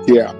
Yeah.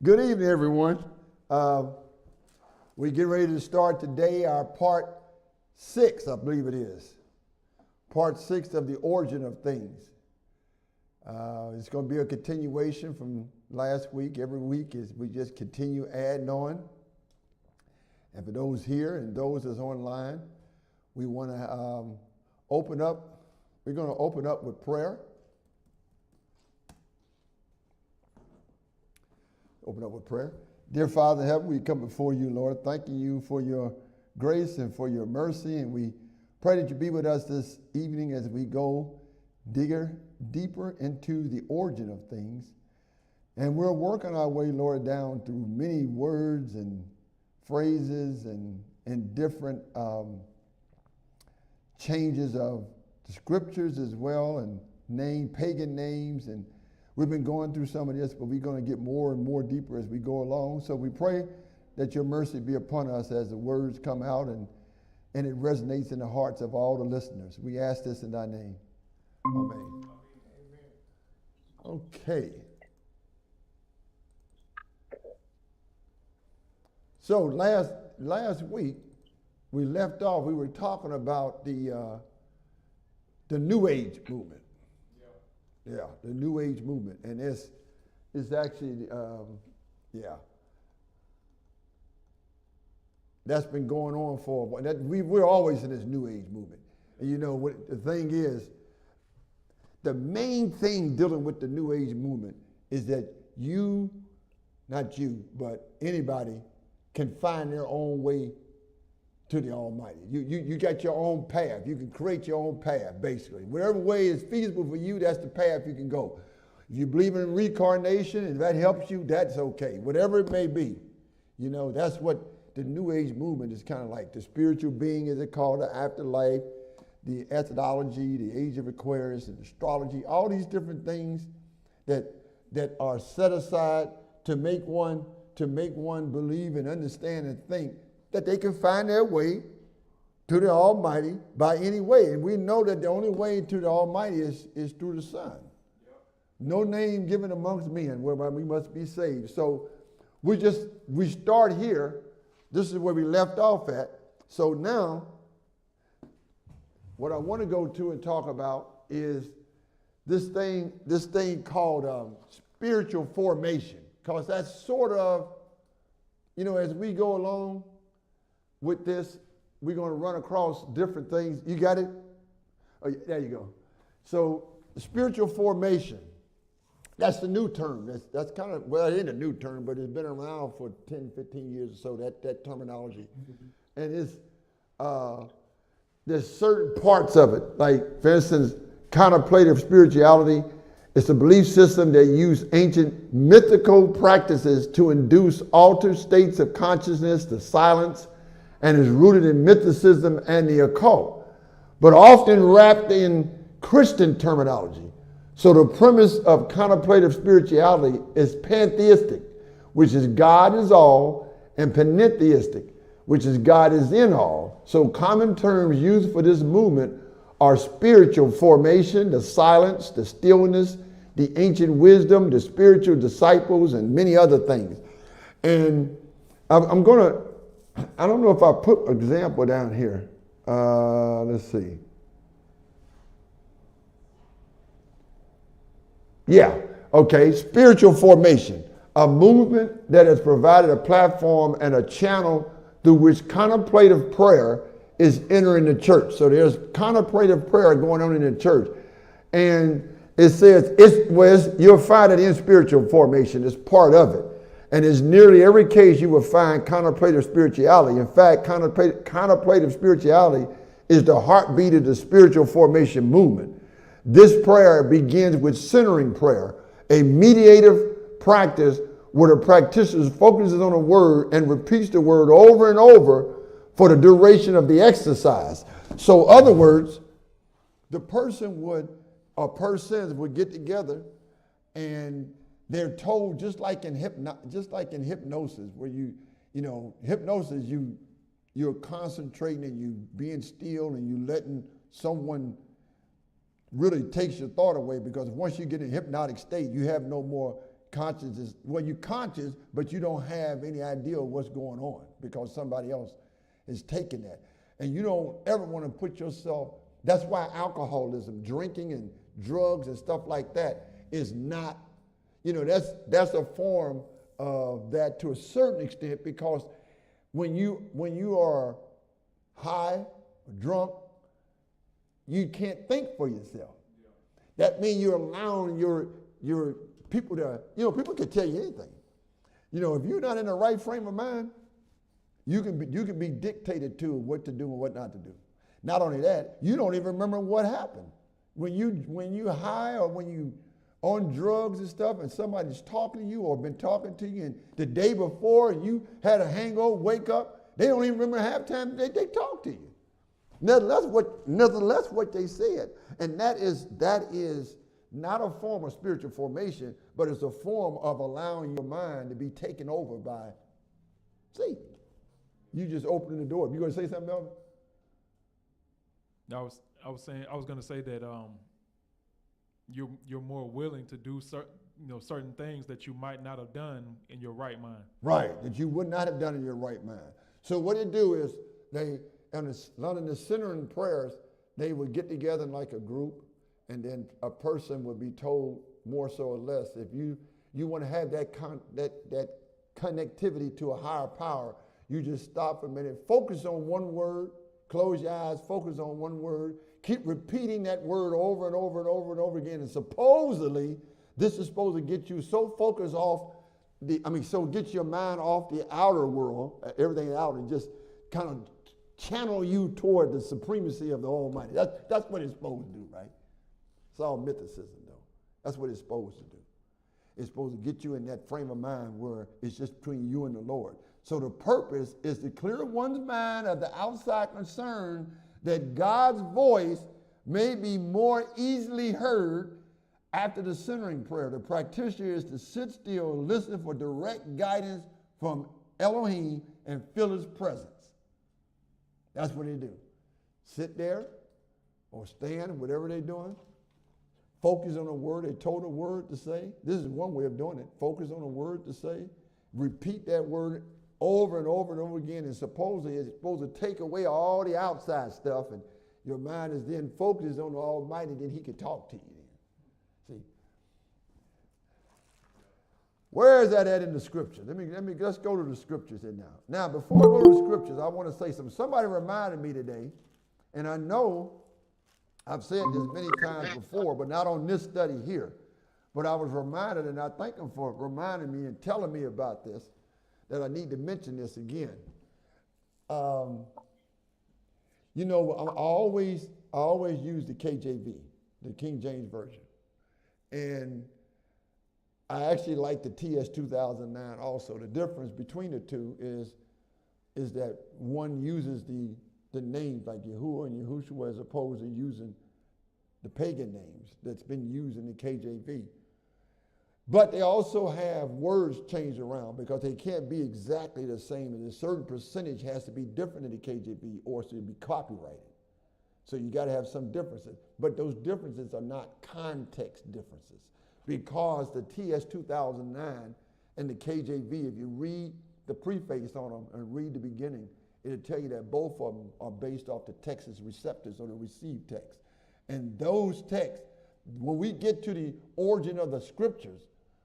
Good evening, everyone. We get ready to start today our part 6, I believe it is. Part 6 of the origin of things. It's going to be a continuation from last week. Every week as we just continue adding on. And for those here and those that's online, we want to open up. We're going to open up with prayer. Open up with prayer. Dear Father in heaven, we come before you, Lord, thanking you for your grace and for your mercy. And we pray that you be with us this evening as we go deeper into the origin of things. And we're working our way, Lord, down through many words and phrases and different changes of the scriptures as well, and pagan names. And we've been going through some of this, but we're going to get more and more deeper as we go along. So we pray that your mercy be upon us as the words come out and it resonates in the hearts of all the listeners. We ask this in thy name. Amen. Okay. So last week we left off. We were talking about the New Age movement. Yeah, the New Age movement, and it's actually that's been going on for a while. We're always in this New Age movement, and you know what the thing is. The main thing dealing with the New Age movement is that not you, but anybody can find their own way to the Almighty. You got your own path. You can create your own path, basically. Whatever way is feasible for you, that's the path you can go. If you believe in reincarnation and that helps you, that's okay. Whatever it may be, you know, that's what the New Age movement is kind of like. The spiritual being, as it called, the afterlife, the eschatology, the age of Aquarius, and astrology, all these different things that are set aside to make one believe and understand and think that they can find their way to the Almighty by any way. And we know that the only way to the Almighty is through the Son. Yep. No name given amongst men whereby we must be saved. So we start here. This is where we left off at. So now, what I want to go to and talk about is this thing called spiritual formation. Because that's sort of, you know, as we go along with this, we're going to run across different things. You got it? Oh, there you go. So spiritual formation, that's the new term. That's kind of, well, it ain't a new term, but it's been around for 10, 15 years or so, that terminology. And it's, there's certain parts of it, like, for instance, contemplative spirituality. It's a belief system that used ancient mythical practices to induce altered states of consciousness, to silence, and is rooted in mythicism and the occult, but often wrapped in Christian terminology. So the premise of contemplative spirituality is pantheistic, which is God is all, and panentheistic, which is God is in all. So common terms used for this movement are spiritual formation, the silence, the stillness, the ancient wisdom, the spiritual disciples, and many other things. And I don't know if I put an example down here. Let's see. Yeah, okay, spiritual formation, a movement that has provided a platform and a channel through which contemplative prayer is entering the church. So there's contemplative prayer going on in the church. And it says, you'll find it in spiritual formation. It's part of it. And in nearly every case, you will find contemplative spirituality. In fact, contemplative spirituality is the heartbeat of the spiritual formation movement. This prayer begins with centering prayer, a mediative practice where the practitioner focuses on a word and repeats the word over and over for the duration of the exercise. So, in other words, the persons would get together and they're told, just like in hypnosis, where hypnosis, you're concentrating and you being still and you letting someone really takes your thought away, because once you get in a hypnotic state, you have no more conscious is, well, you're conscious, but you don't have any idea of what's going on because somebody else is taking that. And you don't ever want to put yourself, that's why alcoholism, drinking and drugs and stuff like that is not, that's a form of that to a certain extent, because when you are high or drunk, you can't think for yourself. Yeah. That means you're allowing your people to, people can tell you anything. If you're not in the right frame of mind, you can be dictated to what to do and what not to do. Not only that, you don't even remember what happened. When you high or when you on drugs and stuff and somebody's talking to you or been talking to you and the day before and you had a hangover, wake up, they don't even remember half the time they talk to you. Nevertheless, what they said. And that is not a form of spiritual formation, but it's a form of allowing your mind to be taken over by Satan. You just opening the door. You going to say something, Melvin? I was going to say that you're more willing to do certain things that you might not have done in your right mind. Right, that you would not have done in your right mind. So what they do is in the centering prayers, they would get together in like a group, and then a person would be told more so or less, if you want to have that connectivity to a higher power, you just stop for a minute, focus on one word, close your eyes, focus on one word, keep repeating that word over and over and over and over again, and supposedly this is supposed to get you so focused off get your mind off the outer world, everything out, and just kind of channel you toward the supremacy of the Almighty. That's what it's supposed to do, right? It's all mythicism, though. That's what it's supposed to do. It's supposed to get you in that frame of mind where it's just between you and the Lord. So the purpose is to clear one's mind of the outside concern that God's voice may be more easily heard after the centering prayer. The practitioner is to sit still and listen for direct guidance from Elohim and feel his presence. That's what they do. Sit there or stand, whatever they're doing. Focus on a word. They told a word to say. This is one way of doing it. Focus on a word to say. Repeat that word over and over and over again. And supposedly it's supposed to take away all the outside stuff. And your mind is then focused on the Almighty. Then he can talk to you then. See? Where is that at in the scripture? Let's go to the scriptures here now. Now, before I go to the scriptures, I want to say something. Somebody reminded me today, and I know I've said this many times before, but not on this study here. But I was reminded, and I thank him for reminding me and telling me about this, that I need to mention this again. I always use the KJV, the King James Version. And I actually like the TS 2009 also. The difference between the two is that one uses the names like Yahuwah and Yahushua as opposed to using the pagan names that's been used in the KJV. But they also have words changed around because they can't be exactly the same, and a certain percentage has to be different in the KJV or to be copyrighted. So you got to have some differences. But those differences are not context differences, because the TS 2009 and the KJV, if you read the preface on them and read the beginning, it'll tell you that both of them are based off the Texas receptors or the received text. And those texts, when we get to the origin of the scriptures,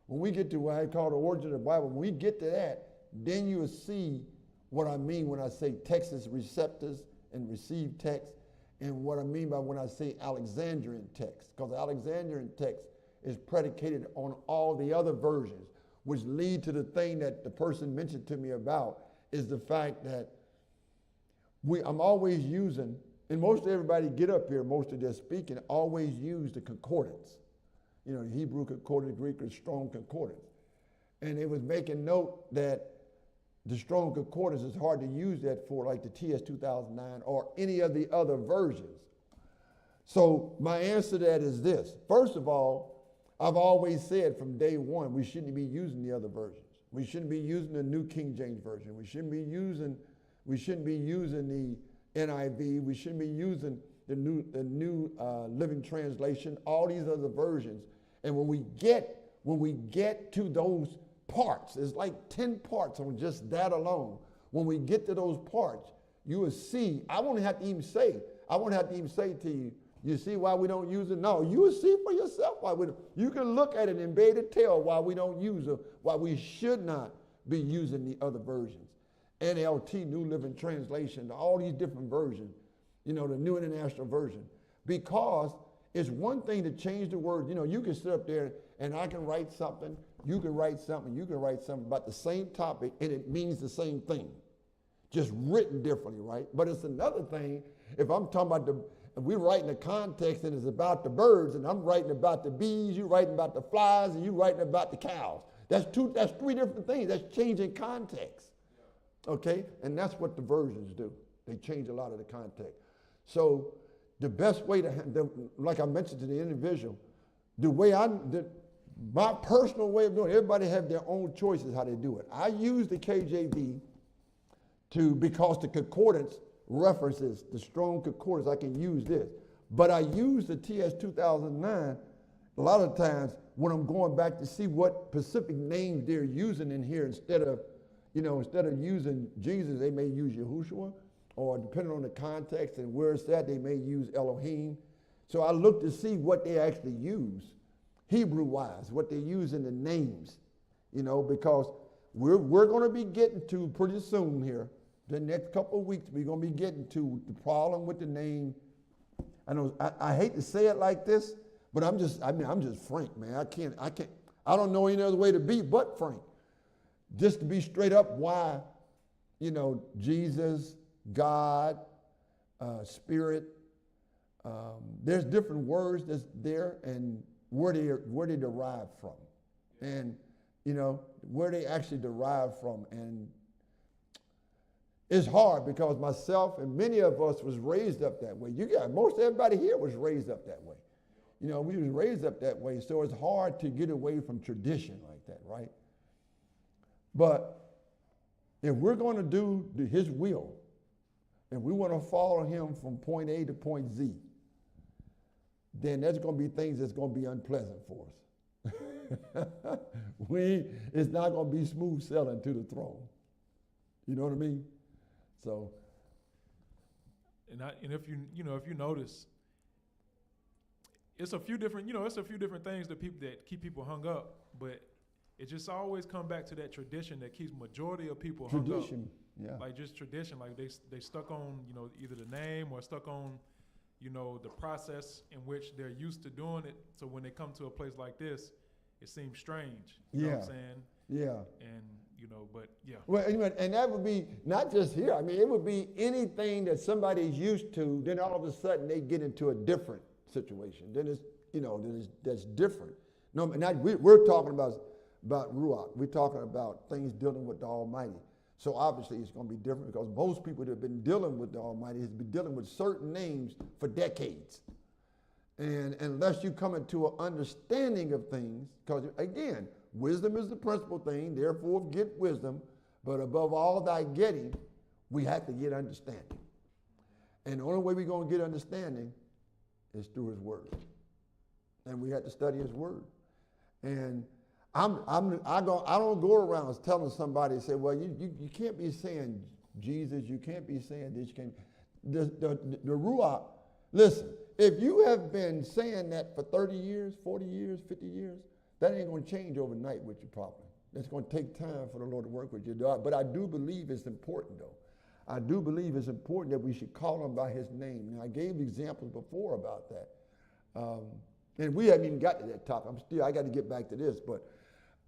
when we get to what I call the origin of the Bible, when we get to that, then you will see what I mean when I say Texas receptors and received text, and what I mean by when I say Alexandrian text, because Alexandrian text is predicated on all the other versions, which lead to the thing that the person mentioned to me about, is the fact that I'm always using, and most everybody get up here, most of their speaking, always use the concordance. The Hebrew concordance, Greek or Strong concordance. And it was making note that the Strong concordance is hard to use that for, like the TS 2009 or any of the other versions. So my answer to that is this. First of all, I've always said from day one, we shouldn't be using the other versions. We shouldn't be using the New King James Version. We shouldn't be using the NIV. We shouldn't be using the new Living Translation, all these other versions. And when we get when we get to those parts, it's like 10 parts on just that alone. When we get to those parts, you will see, I won't have to even say to you, you see why we don't use it? No, you will see for yourself why we don't. You can look at it and be able to tell why we don't use it, why we should not be using the other versions. NLT, New Living Translation, all these different versions, the New International Version. Because it's one thing to change the word. You can sit up there and I can write something, you can write something, you can write something about the same topic and it means the same thing, just written differently, right? But it's another thing if I'm talking about we're writing the context and it's about the birds and I'm writing about the bees, you're writing about the flies, and you're writing about the cows. That's three different things. That's changing context. Okay? And that's what the versions do. They change a lot of the context. So the best way like I mentioned to the individual, my personal way of doing it, everybody have their own choices how they do it. I use the KJV because the concordance references, the Strong Concordance, I can use this. But I use the TS 2009 a lot of times when I'm going back to see what specific names they're using in here instead of using Jesus, they may use Yahushua, or depending on the context and where it's at, they may use Elohim. So I look to see what they actually use, Hebrew-wise, what they use in the names, because we're going to be getting to pretty soon here, the next couple of weeks, we're going to be getting to the problem with the name. I hate to say it like this, but I'm just frank, man. I don't know any other way to be but frank. Just to be straight up why, Jesus, God, Spirit, there's different words that's there and where they derive from. And, where they actually derive from. And it's hard because myself and many of us was raised up that way. Most everybody here was raised up that way. We was raised up that way, so it's hard to get away from tradition like that, right? But if we're going to do his will, and we want to follow him from point A to point Z, then there's going to be things that's going to be unpleasant for us. It's not going to be smooth sailing to the throne. You know what I mean? So, and if you notice, it's a few different things that keep people hung up, but it just always come back to that tradition that keeps majority of people hung up. Tradition, yeah. Like just tradition, like they stuck on either the name or stuck on the process in which they're used to doing it. So when they come to a place like this, it seems strange. You know what I'm saying? Yeah. And but yeah. Well, and that would be not just here. I mean, it would be anything that somebody's used to. Then all of a sudden they get into a different situation. Then it's that's different. No, we're talking about Ruach. We're talking about things dealing with the Almighty. So obviously it's going to be different because most people that have been dealing with the Almighty has been dealing with certain names for decades. And unless you come into an understanding of things, because again, wisdom is the principal thing, therefore get wisdom, but above all thy getting, we have to get understanding. And the only way we're going to get understanding is through his word. And we have to study his word. And I don't go around telling somebody, say, well, you can't be saying Jesus, you can't be saying this, you can't. The Ruach, listen, if you have been saying that for 30 years, 40 years, 50 years, that ain't going to change overnight with you probably. It's going to take time for the Lord to work with you. But I do believe it's important, though. I do believe it's important that we should call him by his name. Now, I gave examples before about that. And we haven't even got to that topic. I got to get back to this, but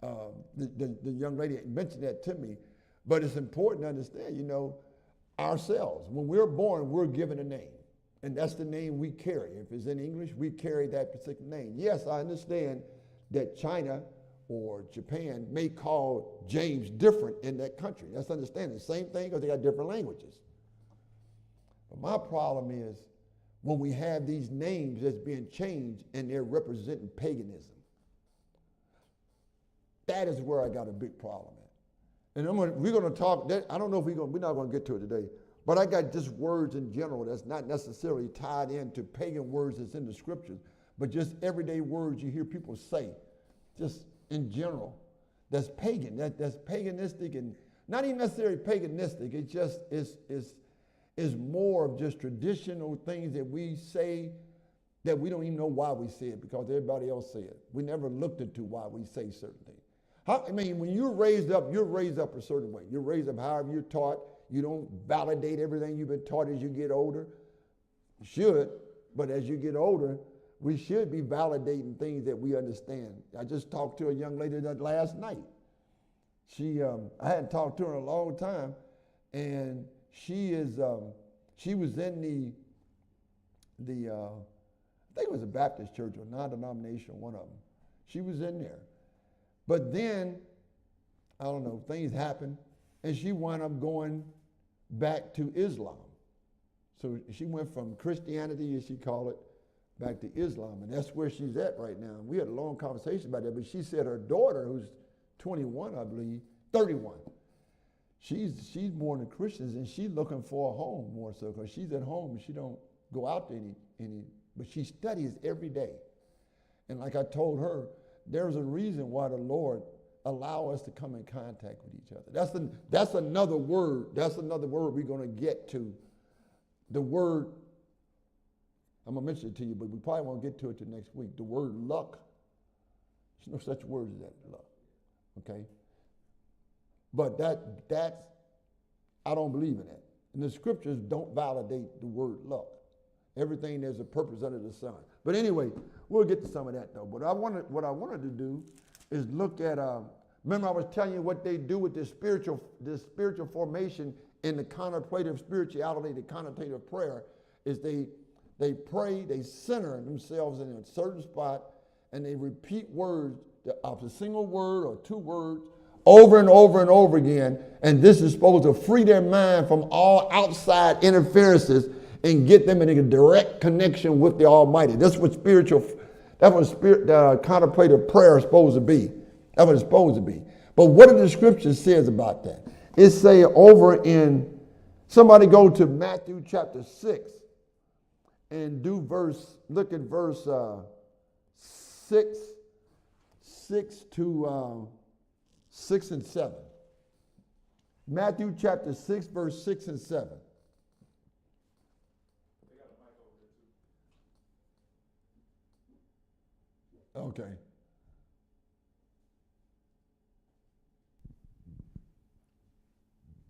the young lady mentioned that to me. But it's important to understand, ourselves, when we're born, we're given a name. And that's the name we carry. If it's in English, we carry that particular name. Yes, I understand that China or Japan may call James different in that country. That's understanding. The same thing because they got different languages. But my problem is when we have these names that's being changed and they're representing paganism. That is where I got a big problem at. And we're going to talk, I don't know if we're not going to get to it today, but I got just words in general that's not necessarily tied into pagan words that's in the scriptures, but just everyday words you hear people say. Just in general that's pagan, that's paganistic, and not even necessarily paganistic. It just is more of just traditional things that we say that we don't even know why we say it because everybody else say it. We never looked into why we say certain things. When you're raised up a certain way. You're raised up however you're taught. You don't validate everything you've been taught as you get older. You should, but as you get older, we should be validating things that we understand. I just talked to a young lady that last night. I hadn't talked to her in a long time, and she was in the I think it was a Baptist church or non-denominational, one of them. She was in there. But then, I don't know, things happened, and she wound up going back to Islam. So she went from Christianity, as she called it, back to Islam, and that's where she's at right now. We had a long conversation about that, but she said her daughter, who's 21, I believe, 31, she's more than Christians, and she's looking for a home more so, because she's at home and she don't go out to any, but she studies every day. And like I told her, there's a reason why the Lord allow us to come in contact with each other. That's another word. That's another word we're going to get to. The word, I'm going to mention it to you, but we probably won't get to it till next week. The word luck. There's no such word as that, luck. Okay? But that's, I don't believe in that. And the scriptures don't validate the word luck. Everything, there's a purpose under the sun. But anyway, we'll get to some of that though. But what I wanted to do is look at, remember I was telling you what they do with this spiritual formation in the contemplative spirituality, the contemplative prayer, is they pray, they center themselves in a certain spot, and they repeat words of a single word or two words over and over and over again. And this is supposed to free their mind from all outside interferences and get them in a direct connection with the Almighty. That's what contemplative prayer is supposed to be. That's what it's supposed to be. But what do the scripture says about that? It say over in, somebody go to Matthew chapter 6 and look at verse 6 and 7. Matthew chapter 6, verse 6 and 7. Okay.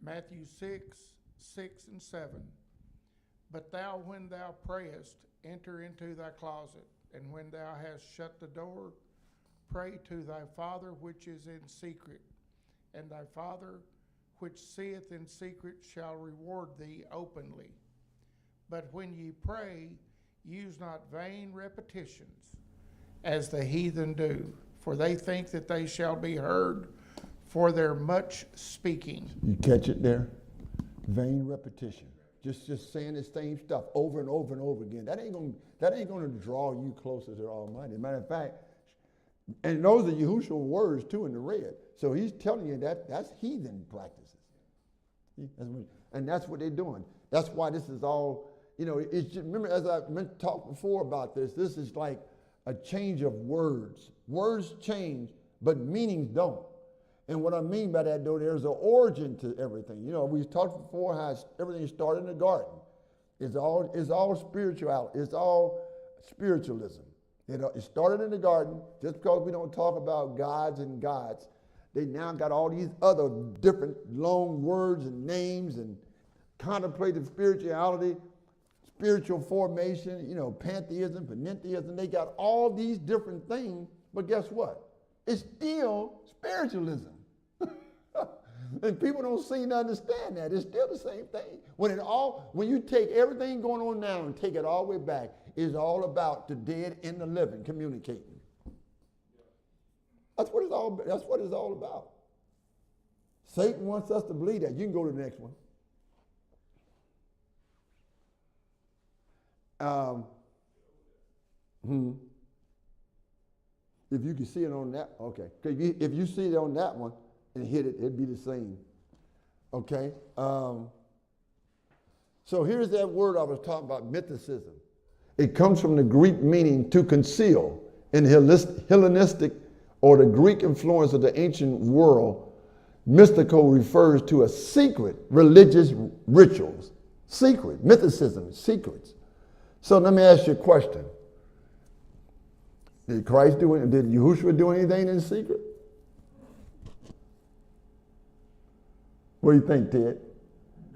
Matthew 6, 6 and 7. But thou, when thou prayest, enter into thy closet, and when thou hast shut the door, pray to thy Father which is in secret, and thy Father which seeth in secret shall reward thee openly. But when ye pray, use not vain repetitions, as the heathen do, for they think that they shall be heard for their much speaking. You catch it there? Vain repetition. Just saying the same stuff over and over and over again. That ain't gonna draw you closer to the Almighty. Matter of fact, and those are Yahushua words too in the red. So he's telling you that's heathen practices. And that's what they're doing. That's why this is all, it's just, remember as I talked before about this is like a change of words. Words change, but meanings don't. And what I mean by that, though, there's an origin to everything. We talked before how everything started in the garden. It's all spirituality. It's all spiritualism. It started in the garden. Just because we don't talk about gods and gods, they now got all these other different long words and names and contemplative spirituality, spiritual formation, pantheism, panentheism. They got all these different things, but guess what? It's still spiritualism. And people don't seem to understand that. It's still the same thing. When you take everything going on now and take it all the way back, it's all about the dead and the living communicating. That's what it's all about. Satan wants us to believe that. You can go to the next one. If you can see it on that, okay. If you see it on that one and hit it, it'd be the same. Okay. So here's that word I was talking about, mythicism. It comes from the Greek meaning to conceal in Hellenistic or the Greek influence of the ancient world, mystical refers to a secret religious rituals. Secret, mythicism, secrets. So let me ask you a question. Did Yahushua do anything in secret? What do you think, Ted?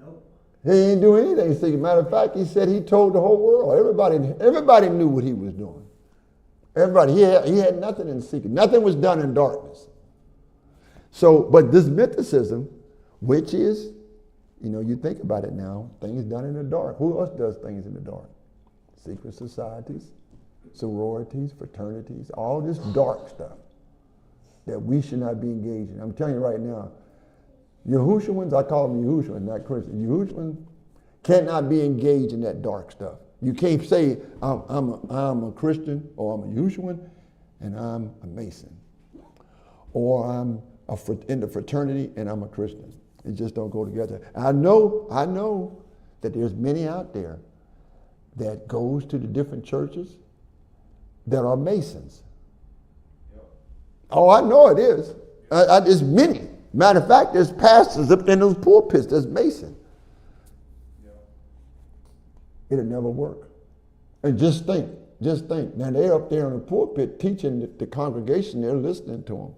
No. He ain't do anything in secret. Matter of fact, he said he told the whole world. Everybody knew what he was doing. Everybody, he had nothing in secret. Nothing was done in darkness. So, but this mythicism, which is, you think about it now, things done in the dark. Who else does things in the dark? Secret societies, sororities, fraternities, all this dark stuff that we should not be engaged in. I'm telling you right now, Yahushuans, I call them Yahushuans, not Christians. Yahushuans cannot be engaged in that dark stuff. You can't say, I'm a Christian, or I'm a Yahushuan, and I'm a Mason. Or I'm in the fraternity, and I'm a Christian. It just don't go together. I know that there's many out there that goes to the different churches that are Masons. Yep. Oh, I know it is. There's many. Matter of fact, there's pastors up in those pulpits that's Mason. Yep. It'll never work. And just think. Now they're up there in the pulpit teaching the congregation, they're listening to them.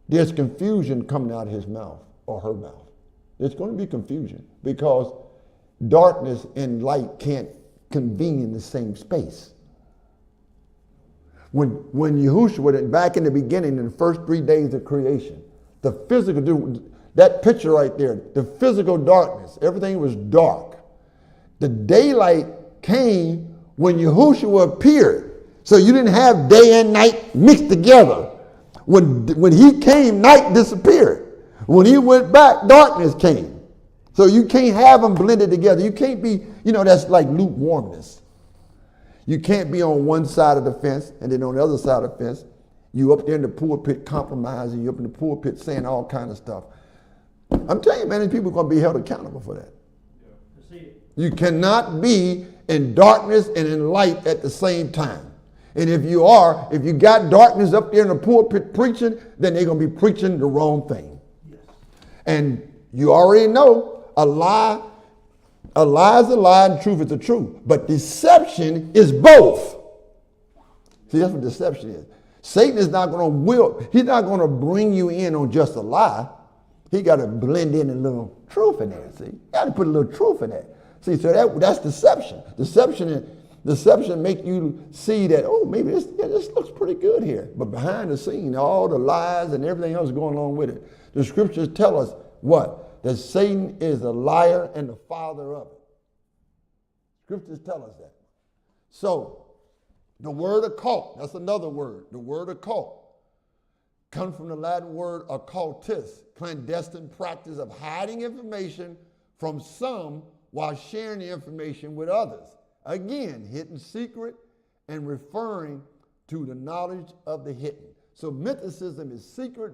There's confusion coming out of his mouth or her mouth. There's going to be confusion because darkness and light can't convene in the same space. When Yahushua, back in the beginning, in the first 3 days of creation, the physical, that picture right there, the physical darkness, everything was dark. The daylight came when Yahushua appeared. So you didn't have day and night mixed together. When he came, night disappeared. When he went back, darkness came. So you can't have them blended together. You can't be, that's like lukewarmness. You can't be on one side of the fence and then on the other side of the fence, you up there in the pulpit compromising, you up in the pulpit saying all kind of stuff. I'm telling you, man, these people are going to be held accountable for that. Yeah. You cannot be in darkness and in light at the same time. And if you got darkness up there in the pulpit preaching, then they're going to be preaching the wrong thing. Yes. And you already know a lie is a lie and truth is the truth. But deception is both. See, that's what deception is. Satan is not going to he's not going to bring you in on just a lie. He got to blend in a little truth in there, see? You got to put a little truth in there. See, so that's deception. Deception make you see that, oh, maybe this looks pretty good here. But behind the scene, all the lies and everything else going along with it. The scriptures tell us what? That Satan is a liar and the father of it. Scriptures tell us that. So, the word occult, that's another word. The word occult comes from the Latin word occultus, clandestine practice of hiding information from some while sharing the information with others. Again, hidden secret and referring to the knowledge of the hidden. So mythicism is secret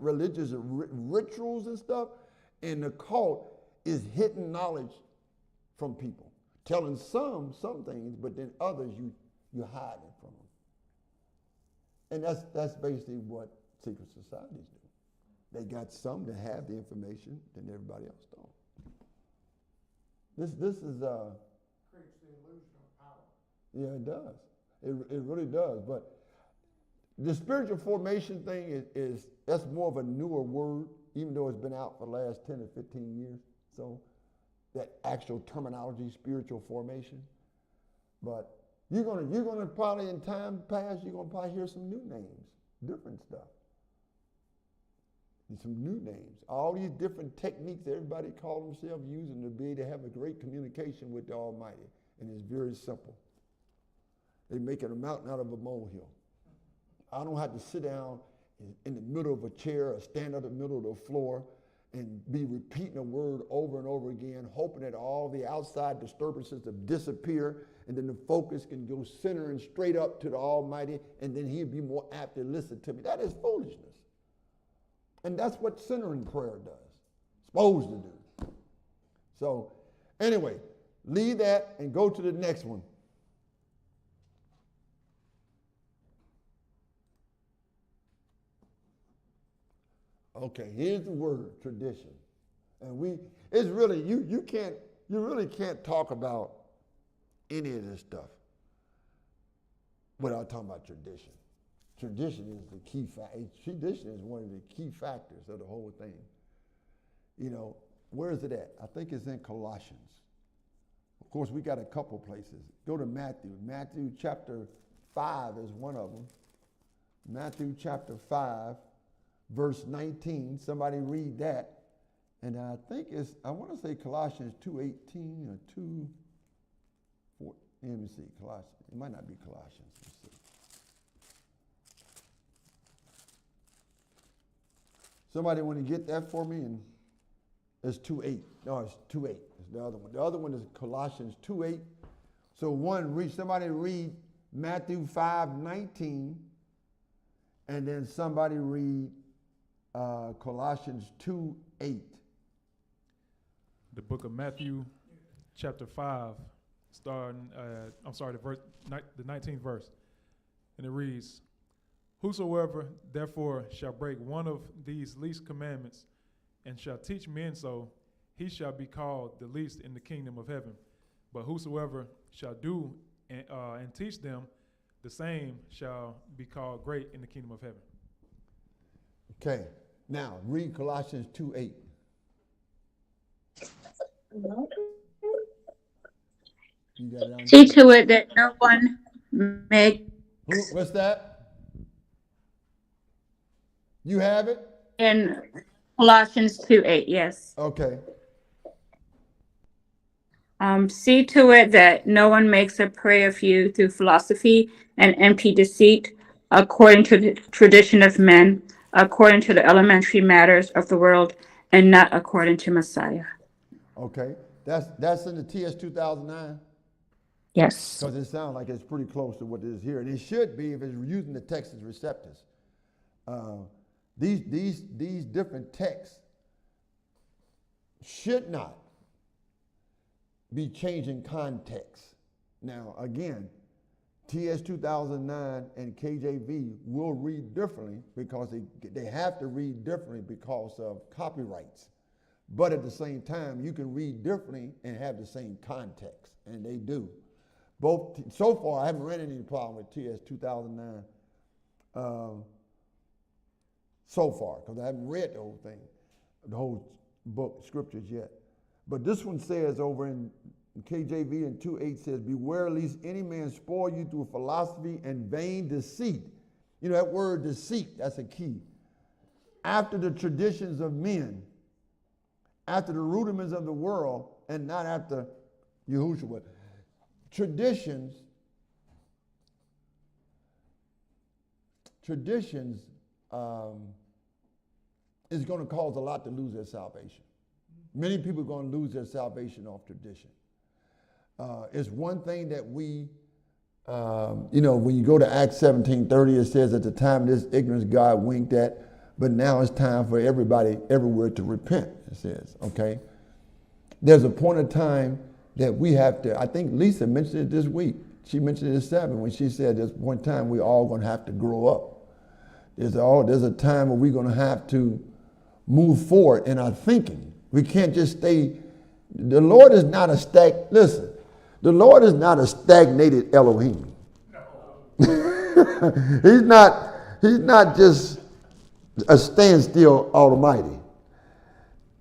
religious rituals and stuff, and the cult is hidden knowledge from people. Telling some things, but then others you're hiding from them. And that's basically what secret societies do. They got some that have the information, and everybody else don't. This is Creates the illusion of power. yeah, it does. It really does. But the spiritual formation thing that's more of a newer word, even though it's been out for the last 10 or 15 years. So that actual terminology, spiritual formation. But you're gonna probably in time past, you're gonna probably hear some new names, different stuff. Some new names. All these different techniques everybody call themselves using to be to have a great communication with the Almighty. And it's very simple. They're making a mountain out of a molehill. I don't have to sit down in the middle of a chair or stand at the middle of the floor and be repeating a word over and over again, hoping that all the outside disturbances will disappear, and then the focus can go center and straight up to the Almighty, and then he'll be more apt to listen to me. That is foolishness. And that's what centering prayer does. Supposed to do. So, anyway, leave that and go to the next one. Okay, here's the word, tradition. And it's really, you really can't talk about any of this stuff without talking about tradition. Tradition is the key factor. Tradition is one of the key factors of the whole thing. You know, where is it at? I think it's in Colossians. Of course, we got a couple places. Go to Matthew. Matthew chapter 5 is one of them. Matthew chapter 5, verse 19. Somebody read that. And I think I want to say Colossians 2:18 or 2:4. Let me see, Colossians. It might not be Colossians. Let's see. Somebody want to get that for me? And it's 2:8. No, it's 2:8. It's the other one. The other one is Colossians 2:8. So somebody read Matthew 5:19, and then somebody read Colossians 2:8. The book of Matthew, chapter 5, starting, the 19th verse. And it reads, "Whosoever therefore shall break one of these least commandments and shall teach men so, he shall be called the least in the kingdom of heaven. But whosoever shall do and teach them, the same shall be called great in the kingdom of heaven." Okay, now read Colossians 2:8. You got it on? See to it that no one make What's that? You have it? in Colossians 2:8, yes. Okay. See to it that no one makes a prey of you through philosophy and empty deceit, according to the tradition of men, according to the elementary matters of the world, and not according to Messiah. Okay. That's in the TS 2009? Yes. Because it sounds like it's pretty close to what it is here. And it should be if it's using the Texas Receptors. These different texts should not be changing context. Now, again, TS 2009 and KJV will read differently because they have to read differently because of copyrights. But at the same time, you can read differently and have the same context, and they do. Both so far, I haven't ran into any problem with TS 2009 so far because I haven't read the whole book, scriptures yet. But this one says over in KJV in 2:8 says, "Beware lest any man spoil you through philosophy and vain deceit." You know that word deceit, that's a key. After the traditions of men, after the rudiments of the world, and not after Yahushua. Traditions is going to cause a lot to lose their salvation. Many people are going to lose their salvation off tradition. It's one thing that we, when you go to Acts 17:30, it says at the time of this ignorance God winked at, but now it's time for everybody everywhere to repent, it says, okay? There's a point of time that we have to, I think Lisa mentioned it this week. She mentioned it at 7 when she said there's one time we're all going to have to grow up. There's a time where we're going to have to move forward in our thinking. We can't just stay. The Lord is not a the Lord is not a stagnated Elohim. He's not just a standstill Almighty.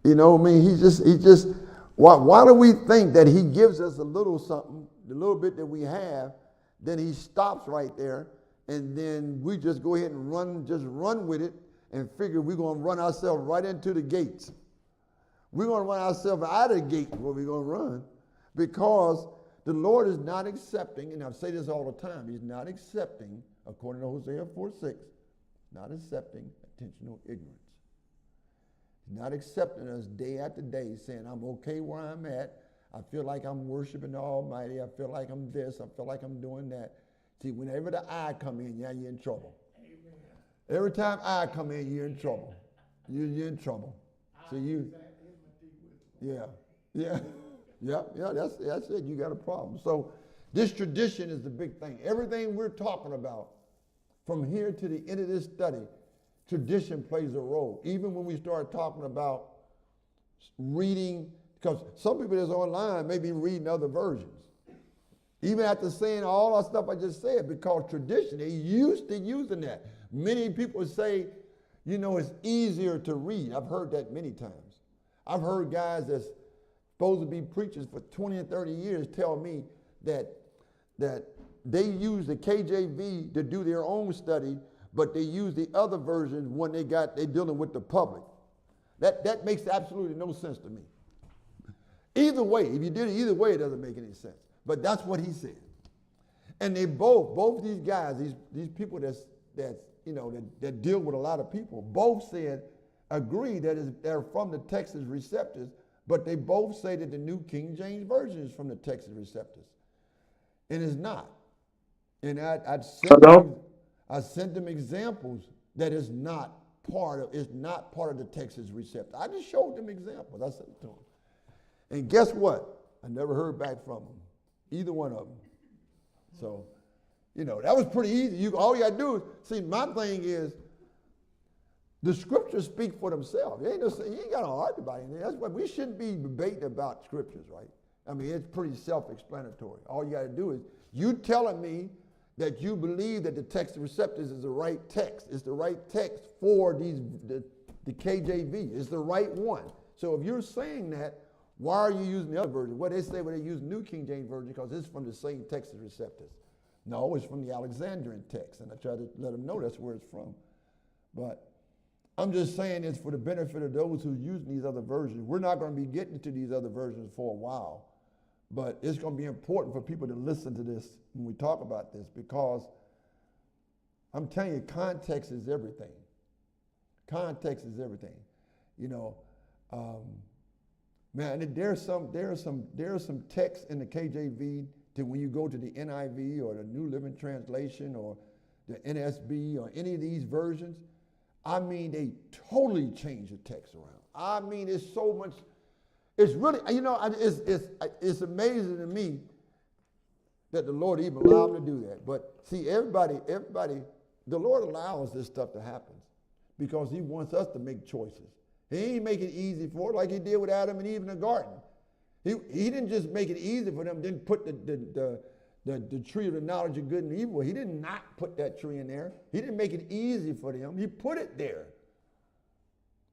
You know what I mean? He just. Why do we think that he gives us a little something, the little bit that we have, then he stops right there, and then we just go ahead and run with it and figure we're going to run ourselves right into the gates. We're going to run ourselves out of the gate where we're going to run because the Lord is not accepting, and I say this all the time, he's not accepting, according to Hosea 4:6, not accepting intentional ignorance. Not accepting us day after day, saying, I'm okay where I'm at. I feel like I'm worshiping the Almighty. I feel like I'm this. I feel like I'm doing that. See, whenever the I come in, you're in trouble. Amen. Every time I come in, you're in trouble. You're in trouble. So that's it. You got a problem. So this tradition is the big thing. Everything we're talking about from here to the end of this study tradition plays a role. Even when we start talking about reading, because some people that's online may be reading other versions. Even after saying all that stuff I just said, because tradition, they used to using that. Many people say, you know, it's easier to read. I've heard that many times. I've heard guys that's supposed to be preachers for 20 and 30 years tell me that they use the KJV to do their own study, but they use the other versions when they're dealing with the public. That makes absolutely no sense to me. Either way, if you did it either way, it doesn't make any sense. But that's what he said. And they both these guys, these people that deal with a lot of people, both agree that they're from the Texas Receptors, but they both say that the New King James Version is from the Texas Receptors. And it's not. And I sent them examples that it's not part of the Texas Receptor. I just showed them examples. I sent it to them. And guess what? I never heard back from them, either one of them. So, you know, that was pretty easy. All you got to do is, see, my thing is, the scriptures speak for themselves. You ain't got to argue about anything. That's why we shouldn't be debating about scriptures, right? I mean, it's pretty self-explanatory. All you got to do is, you telling me that you believe that the Texas Receptors is the right text. It's the right text for the KJV. It's the right one. So if you're saying that, why are you using the other version? Well, they say, well, they use New King James Version because it's from the same Texas Receptors. No, it's from the Alexandrian text, and I try to let them know that's where it's from. But I'm just saying it's for the benefit of those who use these other versions. We're not going to be getting to these other versions for a while, but it's going to be important for people to listen to this when we talk about this, because I'm telling you, context is everything. Context is everything. You know, man, there are some texts in the KJV that when you go to the NIV or the New Living Translation or the NSB or any of these versions, I mean, they totally change the text around. I mean, it's so much. It's really, you know, it's amazing to me that the Lord even allowed him to do that. But see, everybody, the Lord allows this stuff to happen because he wants us to make choices. He ain't make it easy for it like he did with Adam and Eve in the garden. He didn't just make it easy for them, didn't put the tree of the knowledge of good and evil. He did not put that tree in there. He didn't make it easy for them. He put it there.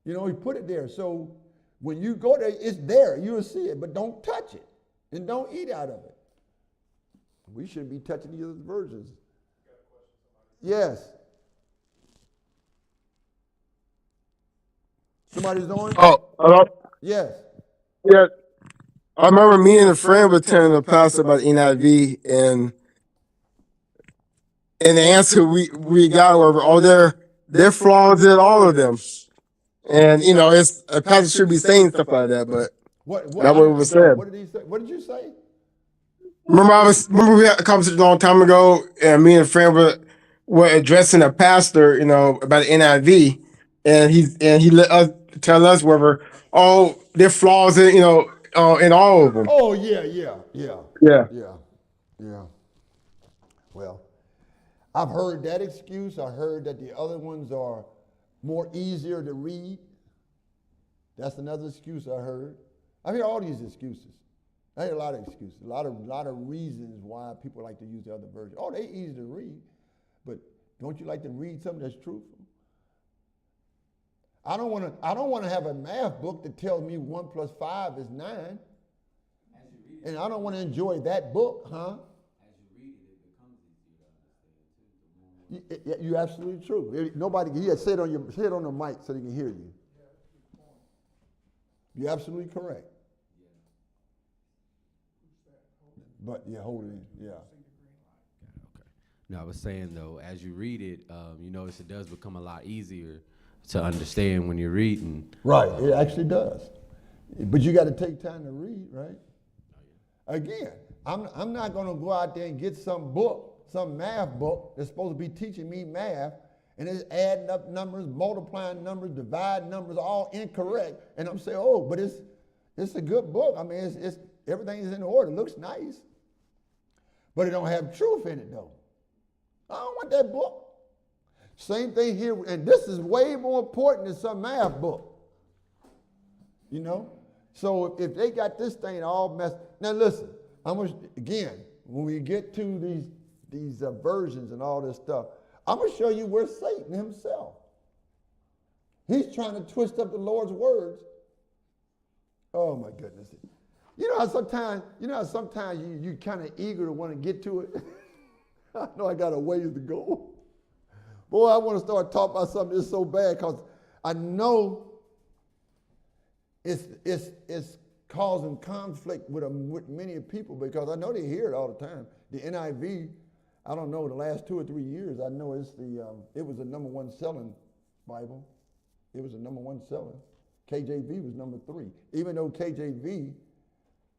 You know, he put it there. So when you go there, it's there. You'll see it, but don't touch it and don't eat out of it. We shouldn't be touching these other versions. Yes. Somebody's on? Oh, hello? Yes. Yeah. I remember me and a friend were telling the pastor about NIV, and the answer we got were, oh, they're flaws in all of them. And, you know, it's a pastor should be saying stuff like that, but that's what it was said. What did he say? What did you say? Remember we had a conversation a long time ago, and me and a friend were addressing a pastor, you know, about the NIV, and he let us tell us whether, oh, there are flaws in, you know, in all of them. Oh, yeah. Well, I've heard that excuse. I heard that the other ones are more easier to read. That's another excuse I heard. I hear all these excuses. I hear a lot of excuses, a lot of reasons why people like to use the other version. Oh, they easy to read, but don't you like to read something that's truthful? I don't want to have a math book that tells me 1 + 5 is 9. And I don't want to enjoy that book, huh? As you read it, it becomes easier to understand too. You're absolutely true. Nobody, say it on the mic so they can hear you. You're absolutely correct. But hold it in, yeah. No, I was saying though, as you read it, you notice it does become a lot easier to understand when you're reading. Right, it actually does. But you got to take time to read, right? Again, I'm not going to go out there and get some math book that's supposed to be teaching me math, and it's adding up numbers, multiplying numbers, dividing numbers, all incorrect. And I'm saying, oh, but it's a good book. I mean, it's everything's in order. It looks nice, but it don't have truth in it though. I don't want that book. Same thing here, and this is way more important than some math book. You know? So if they got this thing all messed, now listen, again, when we get to these versions and all this stuff, I'm gonna show you where Satan himself, he's trying to twist up the Lord's words. Oh my goodness. You know how sometimes you kind of eager to want to get to it? I know I got a ways to go. Boy, I want to start talking about something that's so bad because I know it's causing conflict with many people because I know they hear it all the time. The NIV, I don't know, the last 2 or 3 years, I know it was the number 1 selling Bible. It was the number 1 selling. KJV was number 3. Even though KJV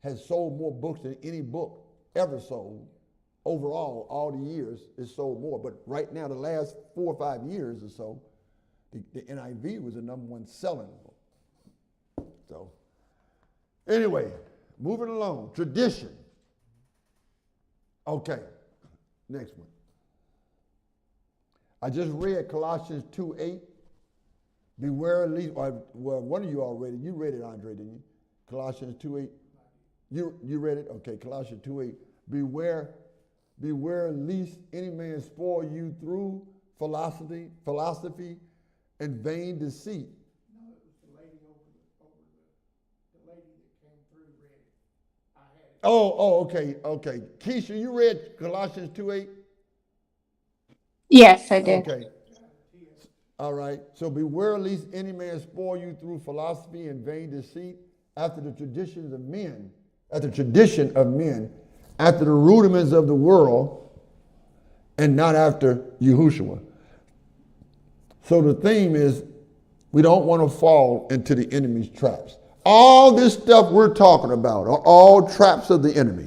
has sold more books than any book ever sold, overall, all the years, it's sold more. But right now, the last 4 or 5 years or so, the NIV was the number 1 selling book. So, anyway, moving along. Tradition. Okay, next one. I just read Colossians 2:8. Beware at least, well, one of you already, you read it, Andre, didn't you? Colossians 2:8. You read it? Okay, Colossians 2:8. Beware lest any man spoil you through philosophy and vain deceit. No, it was the lady the lady that came through read it. I had it. Okay. Keisha, you read Colossians 2:8? Yes, I did. Okay. All right. So beware lest any man spoil you through philosophy and vain deceit, after the tradition of men, after the rudiments of the world, and not after Yahushua. So the theme is we don't want to fall into the enemy's traps. All this stuff we're talking about are all traps of the enemy.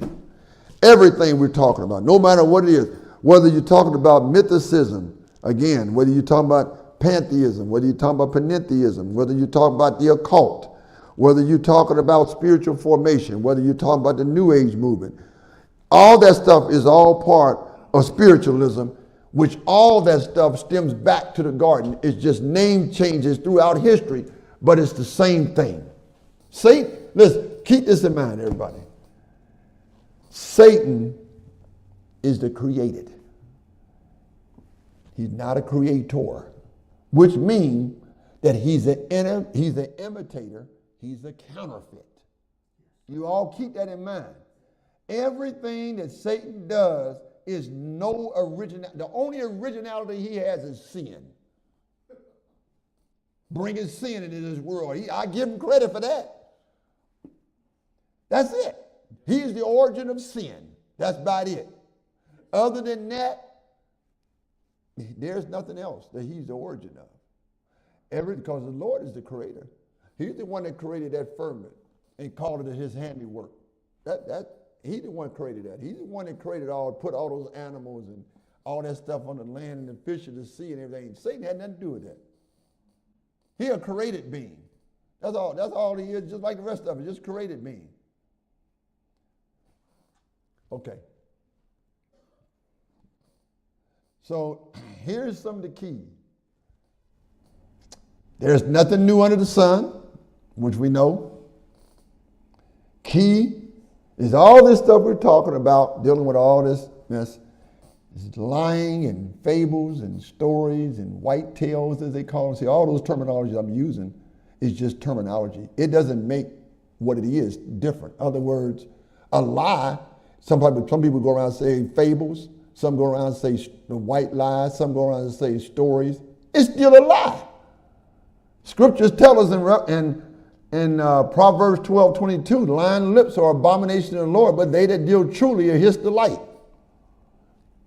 Everything we're talking about, no matter what it is, whether you're talking about mythicism, again, whether you're talking about pantheism, whether you're talking about panentheism, whether you're talking about the occult, whether you're talking about spiritual formation, whether you're talking about the New Age movement, all that stuff is all part of spiritualism, which all that stuff stems back to the garden. It's just name changes throughout history, but it's the same thing. Satan, listen, keep this in mind, everybody. Satan is the created. He's not a creator, which means that he's an imitator, he's a counterfeit. You all keep that in mind. Everything that Satan does is no original. The only originality he has is sin. Bringing sin into this world. I give him credit for that. That's it. He's the origin of sin. That's about it. Other than that, there's nothing else that he's the origin of. Because the Lord is the creator. He's the one that created that firmament and called it his handiwork. He's the one that created that. He's the one that put all those animals and all that stuff on the land and the fish of the sea and everything. Satan had nothing to do with that. He's a created being. That's all he is, just like the rest of it, just created being. Okay. So here's some of the key. There's nothing new under the sun, which we know. Key is all this stuff we're talking about, dealing with all this mess. It's lying and fables and stories and white tales, as they call them. See, all those terminologies I'm using is just terminology. It doesn't make what it is different. In other words, a lie, some people go around saying fables, some go around and say the white lies, some go around and say stories. It's still a lie. Scriptures tell us in Proverbs 12:22, lying lips are abomination to the Lord, but they that deal truly are his delight.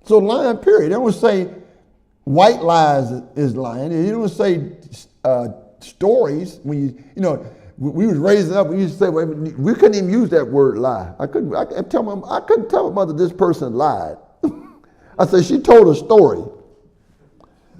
So lying, period. They don't say white lies is lying. You don't say stories. When we was raising up, we used to say, we couldn't even use that word lie. I couldn't tell my mother this person lied. I said, she told a story.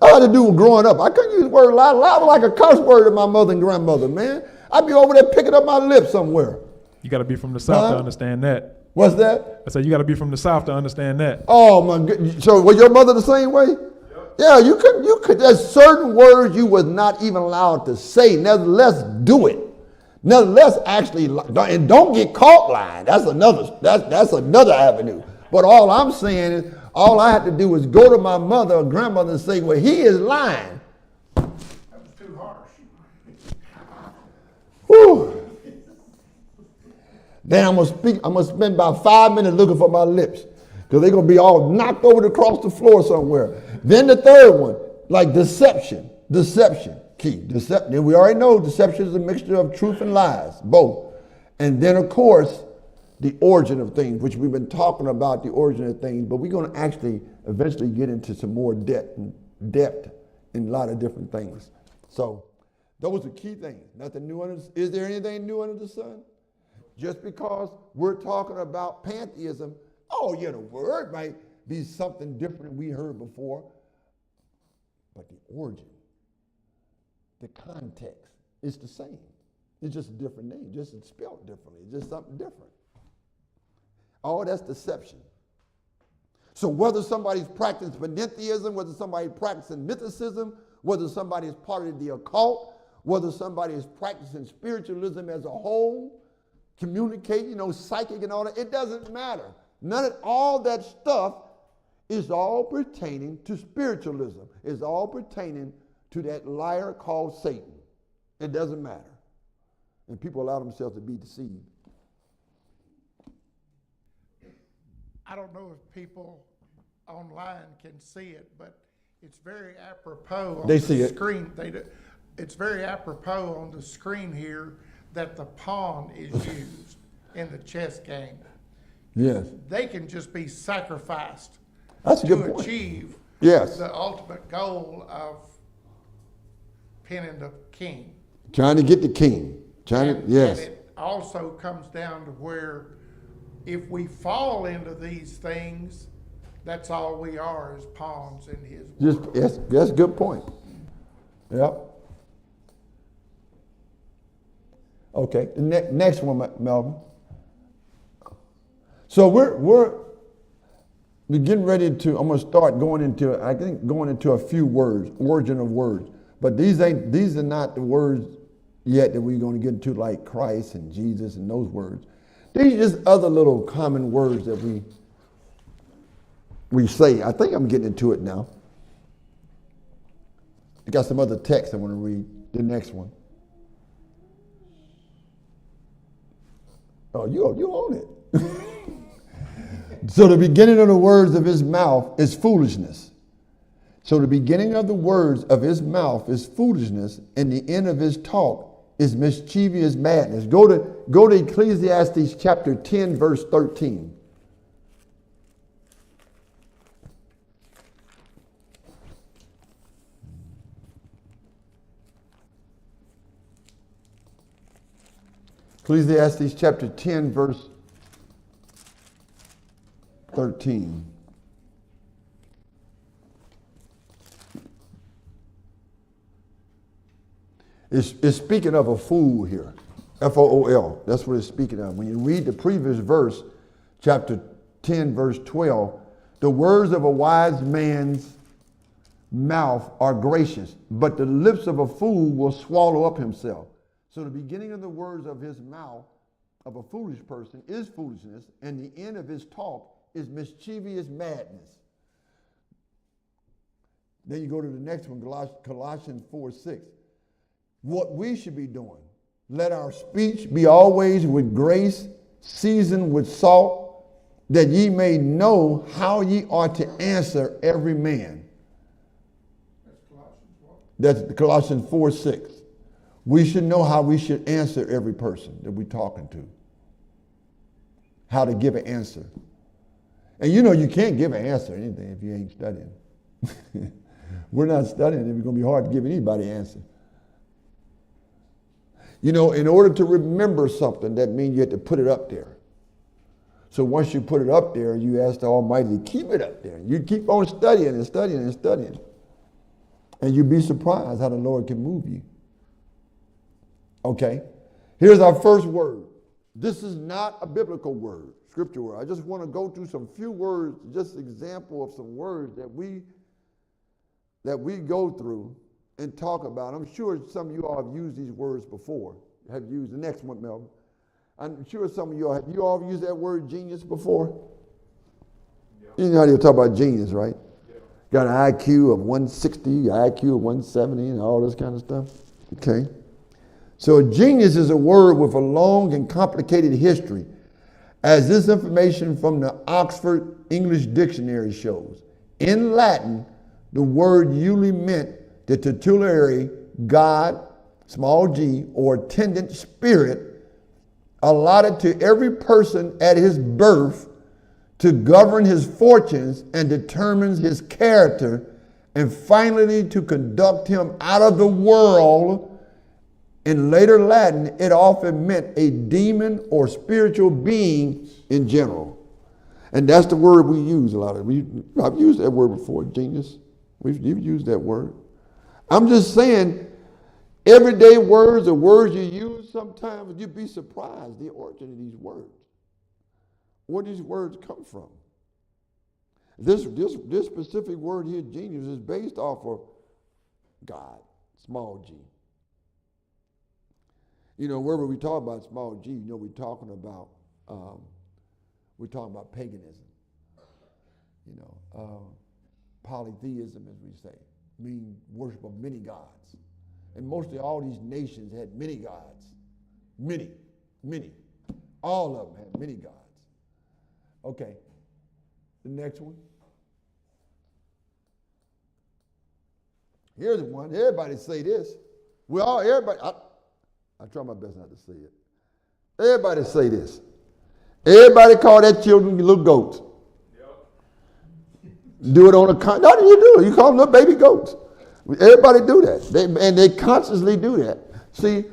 I had to do with growing up. I couldn't use the word lie. Lie was like a curse word to my mother and grandmother, man. I'd be over there picking up my lips somewhere. You got to be from the South to understand that. What's that? I said you got to be from the South to understand that. Oh, my goodness. So was your mother the same way? Yep. Yeah, you could, there's certain words you was not even allowed to say. Nevertheless, do it. Nevertheless, actually, and don't get caught lying. That's another avenue. But all I'm saying is, all I had to do was go to my mother or grandmother and say, well, he is lying. That was too harsh. Whew. Then I'm gonna spend about 5 minutes looking for my lips, because they're gonna be all knocked over across the floor somewhere. Then the third one, like deception, key. Deception. We already know deception is a mixture of truth and lies, both. And then of course, the origin of things, which we've been talking about the origin of things, but we're gonna actually eventually get into some more depth in a lot of different things. So those are key things. Nothing new under. Is there anything new under the sun? Just because we're talking about pantheism, oh yeah, the word might be something different than we heard before, but the origin, the context, is the same. It's just a different name, just it's spelled differently, it's just something different. Oh, that's deception. So whether somebody's practicing pantheism, whether somebody's practicing mythicism, whether somebody is part of the occult, whether somebody is practicing spiritualism as a whole, communicating, psychic and all that, it doesn't matter. All that stuff is all pertaining to spiritualism. It's all pertaining to that liar called Satan. It doesn't matter. And people allow themselves to be deceived. I don't know if people online can see it, but it's very apropos on They the see it. screen. It's very apropos on the screen here that the pawn is used in the chess game. Yes. They can just be sacrificed That's a good to point. achieve Yes. the ultimate goal of pinning the king. Trying to get the king. Yes. And it also comes down to where if we fall into these things, that's all we are is pawns in his world. That's a good point. Yep. Okay, the next one, Melvin. So we're getting ready to. I'm going to start going into a few words, origin of words. But these are not the words yet that we're going to get into, like Christ and Jesus and those words. These are just other little common words that we say. I think I'm getting into it now. I got some other text I want to read. The next one. Oh, you own it. So the beginning of the words of his mouth is foolishness. So the beginning of the words of his mouth is foolishness, and the end of his talk is mischievous madness. Go to Ecclesiastes chapter 10, verse 13. Ecclesiastes chapter 10, verse 13. It's speaking of a fool here. F-O-O-L. That's what it's speaking of. When you read the previous verse, chapter 10, verse 12, the words of a wise man's mouth are gracious, but the lips of a fool will swallow up himself. So the beginning of the words of his mouth of a foolish person is foolishness, and the end of his talk is mischievous madness. Then you go to the next one, Colossians 4:6. What we should be doing. Let our speech be always with grace, seasoned with salt, that ye may know how ye ought to answer every man. That's Colossians 4:6. We should know how we should answer every person that we're talking to. How to give an answer. And you can't give an answer to anything if you ain't studying. We're not studying. It's going to be hard to give anybody an answer. In order to remember something, that means you have to put it up there. So once you put it up there, you ask the Almighty to keep it up there. You keep on studying and studying and studying. And you'd be surprised how the Lord can move you. Okay, here's our first word. This is not a biblical word, scripture word. I just want to go through some few words, just example of some words that we that we go through and talk about. I'm sure some of you all have used these words before. Have used the next one, Melvin. I'm sure some of you all have. You all used that word genius before? Yeah. You know how they talk about genius, right? Yeah. Got an IQ of 160, IQ of 170, and all this kind of stuff. Okay. So genius is a word with a long and complicated history, as this information from the Oxford English Dictionary shows. In Latin, the word usually meant the tutelary god, small g, or attendant spirit allotted to every person at his birth to govern his fortunes and determines his character, and finally to conduct him out of the world. In later Latin, it often meant a demon or spiritual being in general. And that's the word we use a lot of. I've used that word before, genius. You've used that word. I'm just saying, everyday words or words you use sometimes, you'd be surprised the origin of these words. Where these words come from. This specific word here, genius, is based off of God, small g. You know, wherever we talk about small g, you know, we're talking about paganism. You know, polytheism, as we say, mean worship of many gods. And mostly all these nations had many gods. Many. All of them had many gods. Okay, the next one. Here's one. Everybody say this. I try my best not to say it. Everybody say this. Everybody call their children little goats. Yep. Do it on a no, you do it. You call them little baby goats. Everybody do that. They consciously do that. See,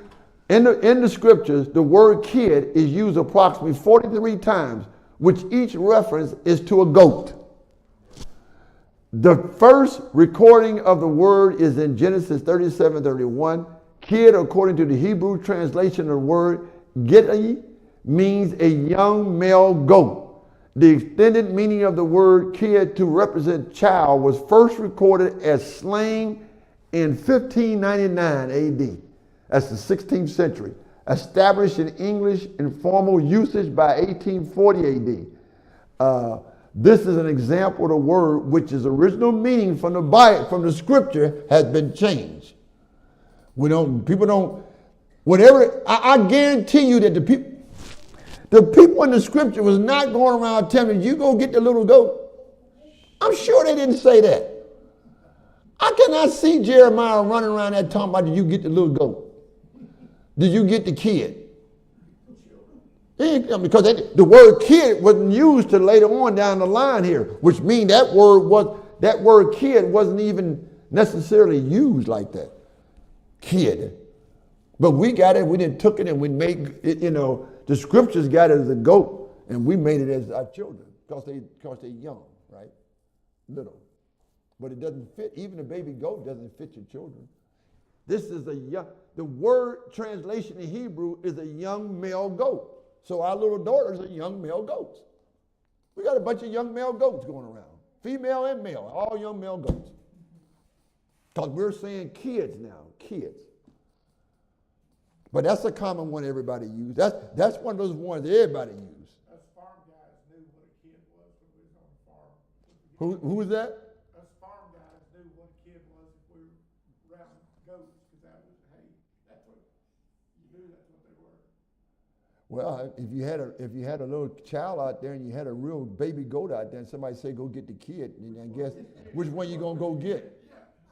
in the scriptures, the word kid is used approximately 43 times, which each reference is to a goat. The first recording of the word is in Genesis 37:31. Kid, according to the Hebrew translation of the word, gittai, means a young male goat. The extended meaning of the word kid to represent child was first recorded as slang in 1599 AD. That's the 16th century. Established in English informal usage by 1840 AD. This is an example of the word which its original meaning from the Bible, from the scripture, has been changed. People don't, whatever, I guarantee you that the people in the scripture was not going around telling you go get the little goat. I'm sure they didn't say that. I cannot see Jeremiah running around there talking about, did you get the little goat? Did you get the kid? Because the word kid wasn't used till later on down the line here, which means that word kid wasn't even necessarily used like that. Kid. But we got it, we didn't took it and we made it, the scriptures got it as a goat and we made it as our children because they're young, right? Little. But it doesn't fit, even a baby goat doesn't fit your children. This is the word translation in Hebrew is a young male goat. So our little daughters are young male goats. We got a bunch of young male goats going around. Female and male, all young male goats. Because we're saying kids now, kids. But that's a common one everybody uses. That's one of those ones that everybody uses. Us farm guys knew what a kid was when we was on the farm. Who was that? Us farm guys knew what a kid was if we were around goats, because that was, hey, that's what, you knew that's what they were. Well, if you had a little child out there and you had a real baby goat out there and somebody say go get the kid, and I guess which one you gonna go get?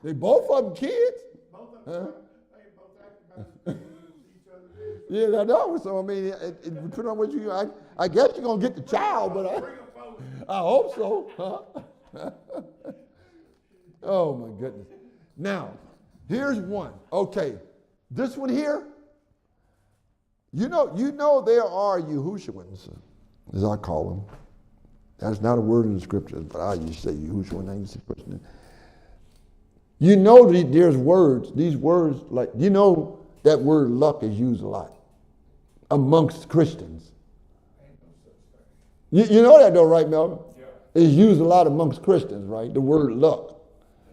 They both of them kids. Both of them, they both acted about each other. Yeah, I know. So I mean, it depends on what you. I guess you're gonna get the child, but I hope so. Huh? Oh my goodness. Now, here's one. Okay, this one here. You know there are Yehushuans, as I call them. That's not a word in the scriptures, but I used to say Yehushuan. I used to say you know there's words, these words, like, that word luck is used a lot amongst Christians. You know that though, right, Melvin? Yeah. It's used a lot amongst Christians, right? The word luck.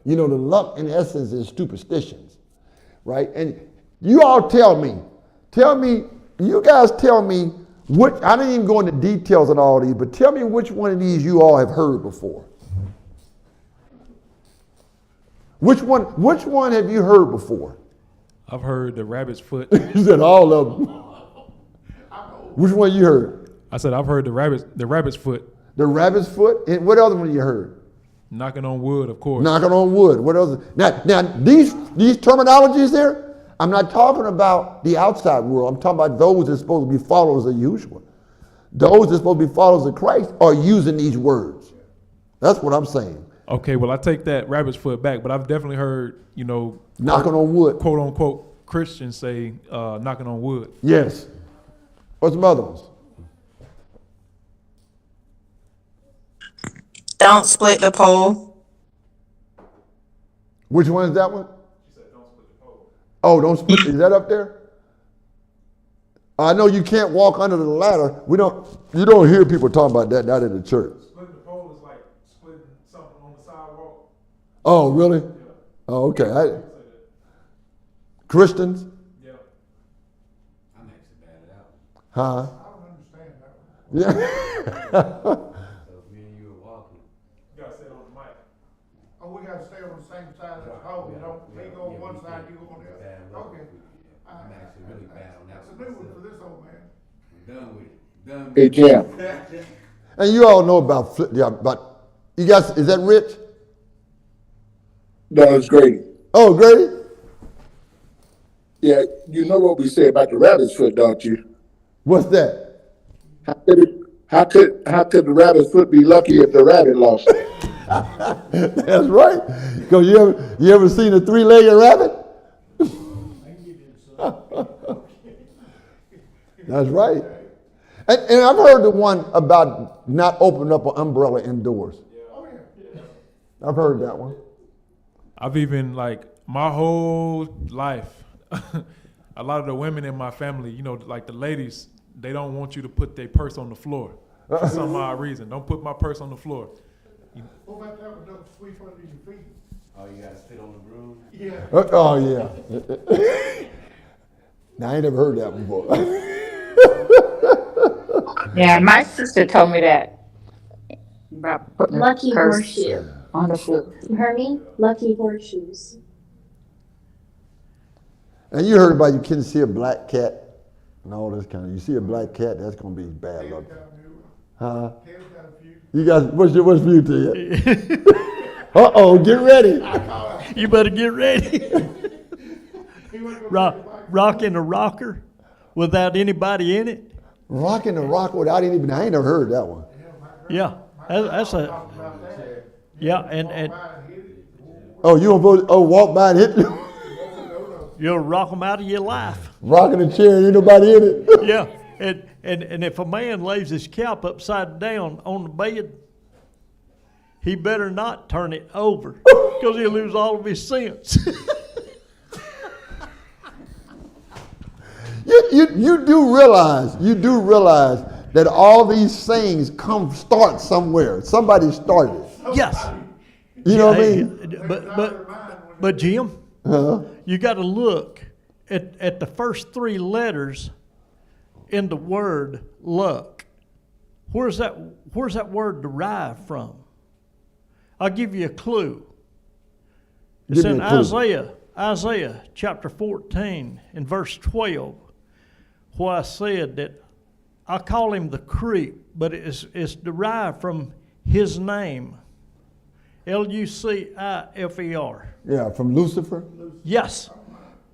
You know, the luck in essence is superstitions, right? And you all tell me, you guys tell me which, I didn't even go into details on all these, but tell me which one of these you all have heard before. Which one have you heard before? I've heard the rabbit's foot. You said all of them. Which one you heard? I said I've heard the rabbit's foot. The rabbit's foot? And what other one you heard? Knocking on wood, of course. Knocking on wood. What else? Now these terminologies there, I'm not talking about the outside world. I'm talking about those that are supposed to be followers of Yahushua. Those that are supposed to be followers of Christ are using these words. That's what I'm saying. Okay, well I take that rabbit's foot back, but I've definitely heard, you know, Knocking on wood. quote unquote Christians say knocking on wood. Yes. What's some other ones? Don't split the pole. Which one is that one? Oh, don't split. Is that up there? I know you can't walk under the ladder. You don't hear people talking about that, not in the church. Splitting the pole is like splitting something on the sidewalk. Oh, really? Oh, okay. Christians? Yeah. I'm actually bad it out. Huh? I don't understand that one. Yeah. So if me and you are walking, You gotta say it on the mic. Oh, we gotta stay on the same side of the pole, don't, they go on one side, you go on the other. bad luck. Okay. I'm actually really bad on that That's a one. new one for this old man. I'm done with it. Done with Hey, it. Jim. And you all know about you guys, is that Rich? No, it's Grady. Oh, Grady? Yeah, you know what we say about the rabbit's foot, don't you? What's that? How could the rabbit's foot be lucky if the rabbit lost it? That's right. Because you ever seen a three-legged rabbit? That's right. And I've heard the one about not opening up an umbrella indoors. I've heard that one. I've even like my whole life, a lot of the women in my family, you know, like the ladies, they don't want you to put their purse on the floor for some odd reason. Don't put my purse on the floor. What about that one, don't sweep under your feet? Oh, you gotta spit on the broom? Yeah. Oh, yeah. Now, I ain't never heard that before. Yeah, my sister told me that about putting Lucky her horseshoe. on the floor. You heard me? Lucky horseshoes. And you heard about you couldn't see a black cat and all this kind of. You see a black cat, that's gonna be bad luck. Huh? Taylor got a few. You guys, what's view to you? Uh-oh, get ready. You better get ready. He wasn't gonna take it back. Rocking a rocker without anybody in it. Rocking the rock without I ain't never heard that one. Yeah, that's a, Talk about that. yeah, and Mine hit it. Oh, you gonna walk by and hit you? you'll rock them out of your life. Rocking the chair and ain't nobody in it. Yeah, and if a man lays his scalp upside down on the bed, he better not turn it over because he'll lose all of his sense. You do realize that all these things start somewhere. Somebody started. Yes. You know what I mean? But Jim, you got to look at the first three letters in the word luck. Where's that word derived from? I'll give you a clue. It's Give me in a clue. Isaiah chapter 14 and verse 12, where I said that I call him the creep, but it's derived from his name, Lucifer. Yeah, from Lucifer. Yes.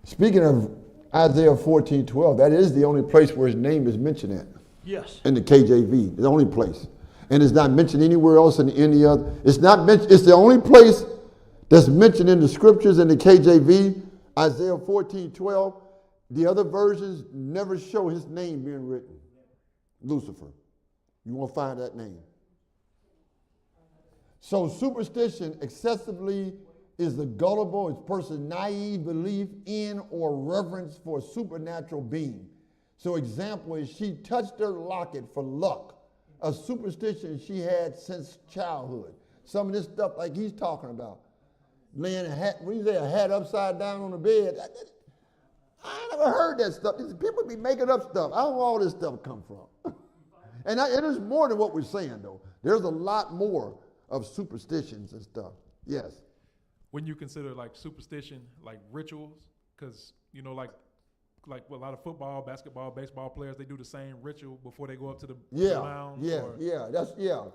Speaking of Isaiah 14:12, that is the only place where his name is mentioned at. Yes. In the KJV, the only place. And it's not mentioned anywhere else in any other. It's not mentioned, it's the only place that's mentioned in the scriptures in the KJV, Isaiah 14:12. The other versions never show his name being written. Lucifer. You won't find that name. So superstition excessively is the gullible, it's person's naive belief in or reverence for a supernatural being. So example is she touched her locket for luck, a superstition she had since childhood. Some of this stuff like he's talking about. laying a hat, what do you say, a hat upside down on the bed. I ain't never heard that stuff. These people be making up stuff. I don't know where all this stuff come from. And it is more than what we're saying, though. There's a lot more of superstitions and stuff. Yes. When you consider like superstition, like rituals, because you know, like a lot of football, basketball, baseball players, they do the same ritual before they go up to the mound. Or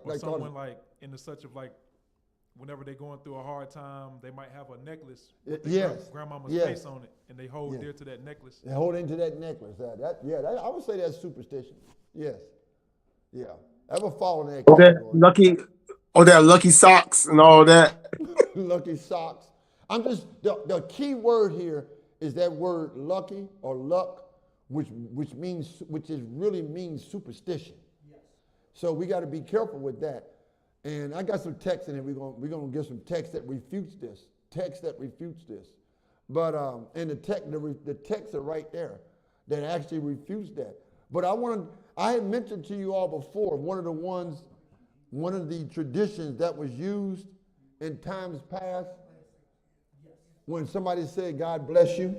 Like someone like in the such of like, whenever they're going through a hard time, they might have a necklace with grandmama's face on it, and they hold dear to that necklace. They hold into that necklace. I would say that's superstition. Yes. Yeah. Ever fall in that category? Lucky socks and all that. Lucky socks. I'm just the key word here is that word lucky or luck, which really means superstition. Yes. So we got to be careful with that. And I got some text in it. We're gonna get some text that refutes this. But and the texts are right there that actually refutes that. But I had mentioned to you all before one of the traditions that was used in times past when somebody said, God bless you.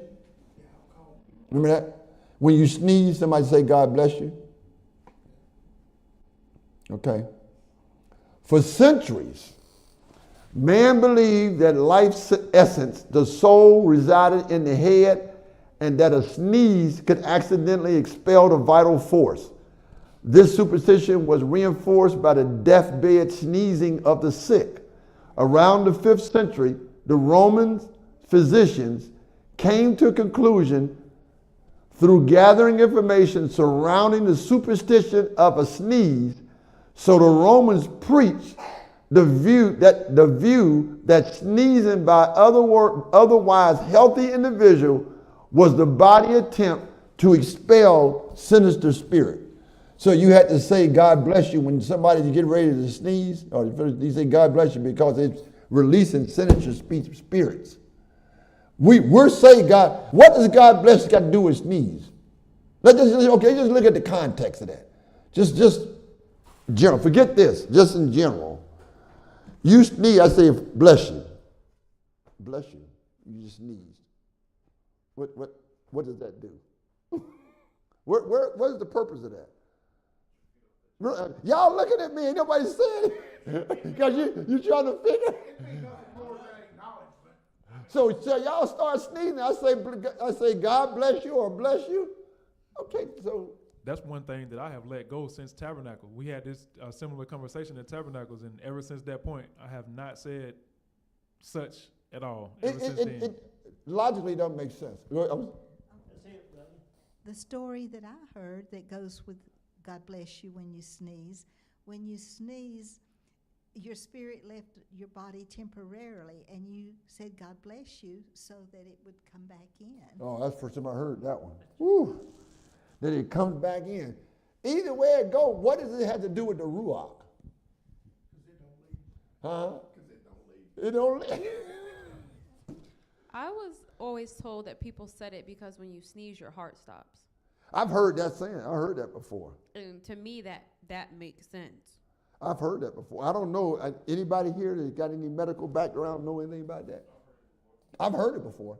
Remember that? When you sneeze, somebody say, God bless you. Okay. For centuries, man believed that life's essence, the soul, resided in the head and that a sneeze could accidentally expel the vital force. This superstition was reinforced by the deathbed sneezing of the sick. Around the 5th century, the Roman physicians came to a conclusion through gathering information surrounding the superstition of a sneeze. So the Romans preached the view that sneezing by otherwise healthy individual was the body attempt to expel sinister spirit. So you had to say God bless you when somebody's getting ready to sneeze, or you say God bless you because it's releasing sinister spirits. We're saying God, what does God bless got to do with sneeze? Just look at the context of that. Just general, forget this, just in general. You sneeze, I say bless you. Bless you. You just sneezed. What does that do? What is the purpose of that? Y'all looking at me, ain't nobody saying it. Because you trying to figure. So y'all start sneezing. I say God bless you or bless you. Okay, so that's one thing that I have let go since Tabernacle. We had this similar conversation at Tabernacles, and ever since that point, I have not said such at all. It logically doesn't make sense. The story that I heard that goes with God bless you when you sneeze. When you sneeze, your spirit left your body temporarily, and you said God bless you so that it would come back in. Oh, that's the first time I heard that one. Woo. That it comes back in. Either way it goes, what does it have to do with the Ruach? Huh? It don't leave. I was always told that people said it because when you sneeze, your heart stops. I've heard that saying. I heard that before. And to me, that makes sense. I've heard that before. I don't know. Anybody here that got any medical background know anything about that? I've heard it before.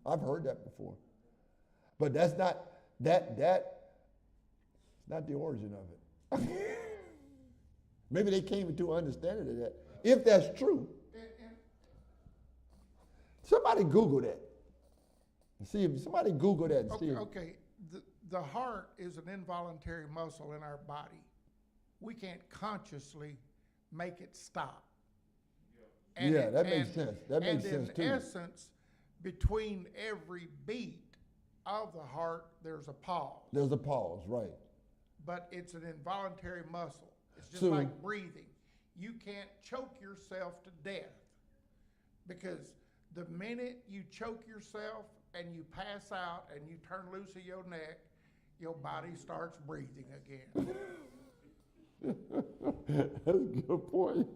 I've heard that before. But that's not that's not the origin of it. Maybe they came to an understanding of that. If that's true, somebody Google that. See if somebody Google that. And Okay. The heart is an involuntary muscle in our body. We can't consciously make it stop. And that makes sense. That makes sense too. In essence, between every beat of the heart, there's a pause. There's a pause, right. But it's an involuntary muscle. It's just like breathing. You can't choke yourself to death, because the minute you choke yourself and you pass out and you turn loose of your neck, your body starts breathing again. That's a good point.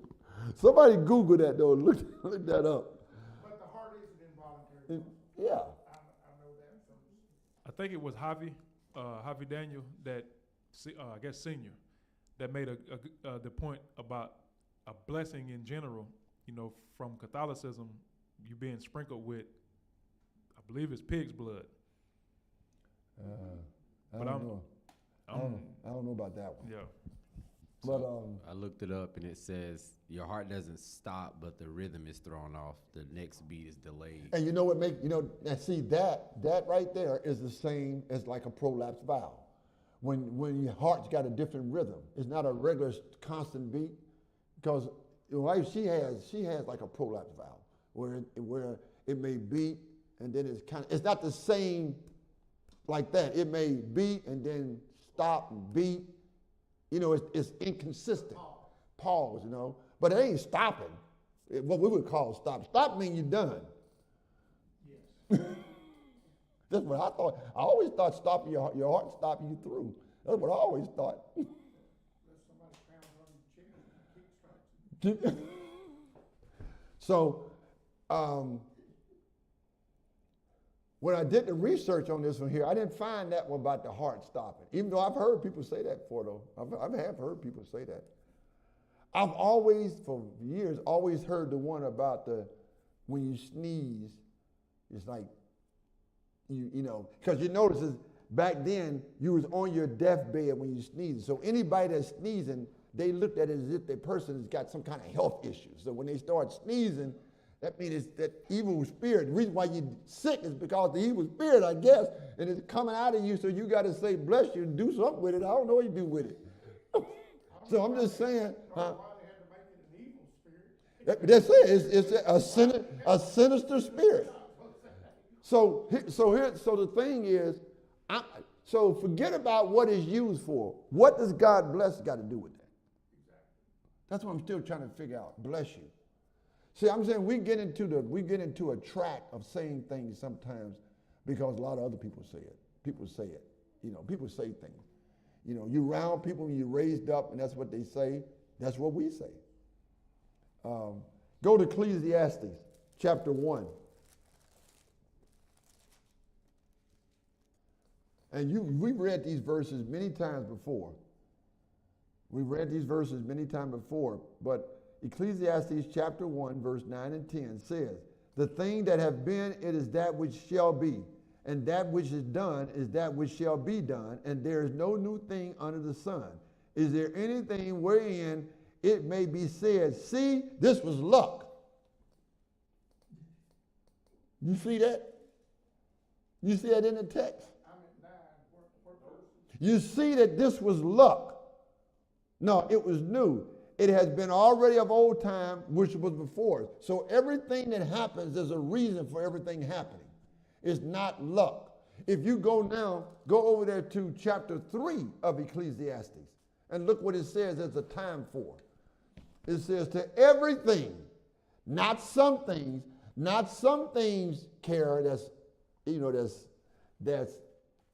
Somebody Google that though. Look that up. But the heart is an involuntary. Yeah. I know that. I think it was Javi Daniel that I guess senior that made the point about a blessing in general. You know, from Catholicism, you being sprinkled with, I believe it's pig's blood. I But don't I'm- know. I'm- I don't know about that one. Yeah. But I looked it up and it says your heart doesn't stop, but the rhythm is thrown off. The next beat is delayed. and you know what make, you know, and see that right there is the same as like a prolapse valve. When your heart's got a different rhythm, it's not a regular constant beat, because your wife, she has like a prolapse valve where it may beat and then it's not the same like that. It may beat and then stop and beat. You know, it's inconsistent. Pause, you know, but it ain't stopping. What we would call stop. Stop means you're done. Yes. That's what I thought. I always thought stopping your heart stopping you through. That's what I always thought. So, when I did the research on this one here, I didn't find that one about the heart stopping, even though I've heard people say that before, though. I have heard people say that. I've always, for years, always heard the one about when you sneeze, it's like, you know, because you notice is back then, you was on your deathbed when you sneezed. So anybody that's sneezing, they looked at it as if the person has got some kind of health issue. So when they start sneezing, that means it's that evil spirit. The reason why you're sick is because the evil spirit, I guess, and it's coming out of you, so you got to say, bless you, and do something with it. I don't know what you do with it. So I'm just saying, that's it. It's a sinister spirit. So the thing is, so forget about what it's used for. What does God bless got to do with that? That's what I'm still trying to figure out. Bless you. See, I'm saying we get into a track of saying things sometimes because a lot of other people say it. People say it. You know, people say things. You know, you round people, you raised up, and that's what they say. That's what we say. Go to Ecclesiastes chapter 1. And we've read these verses many times before. We've read these verses many times before, but Ecclesiastes chapter 1, verse 9 and 10 says, the thing that have been, it is that which shall be, and that which is done is that which shall be done, and there is no new thing under the sun. Is there anything wherein it may be said, see, this was luck? You see that? You see that in the text? You see that this was luck. No, it was new. It has been already of old time, which was before us. So everything that happens, there's a reason for everything happening. It's not luck. If you go over there to chapter 3 of Ecclesiastes, and look what it says there's a time for. It says to everything, not some things, Kara, that's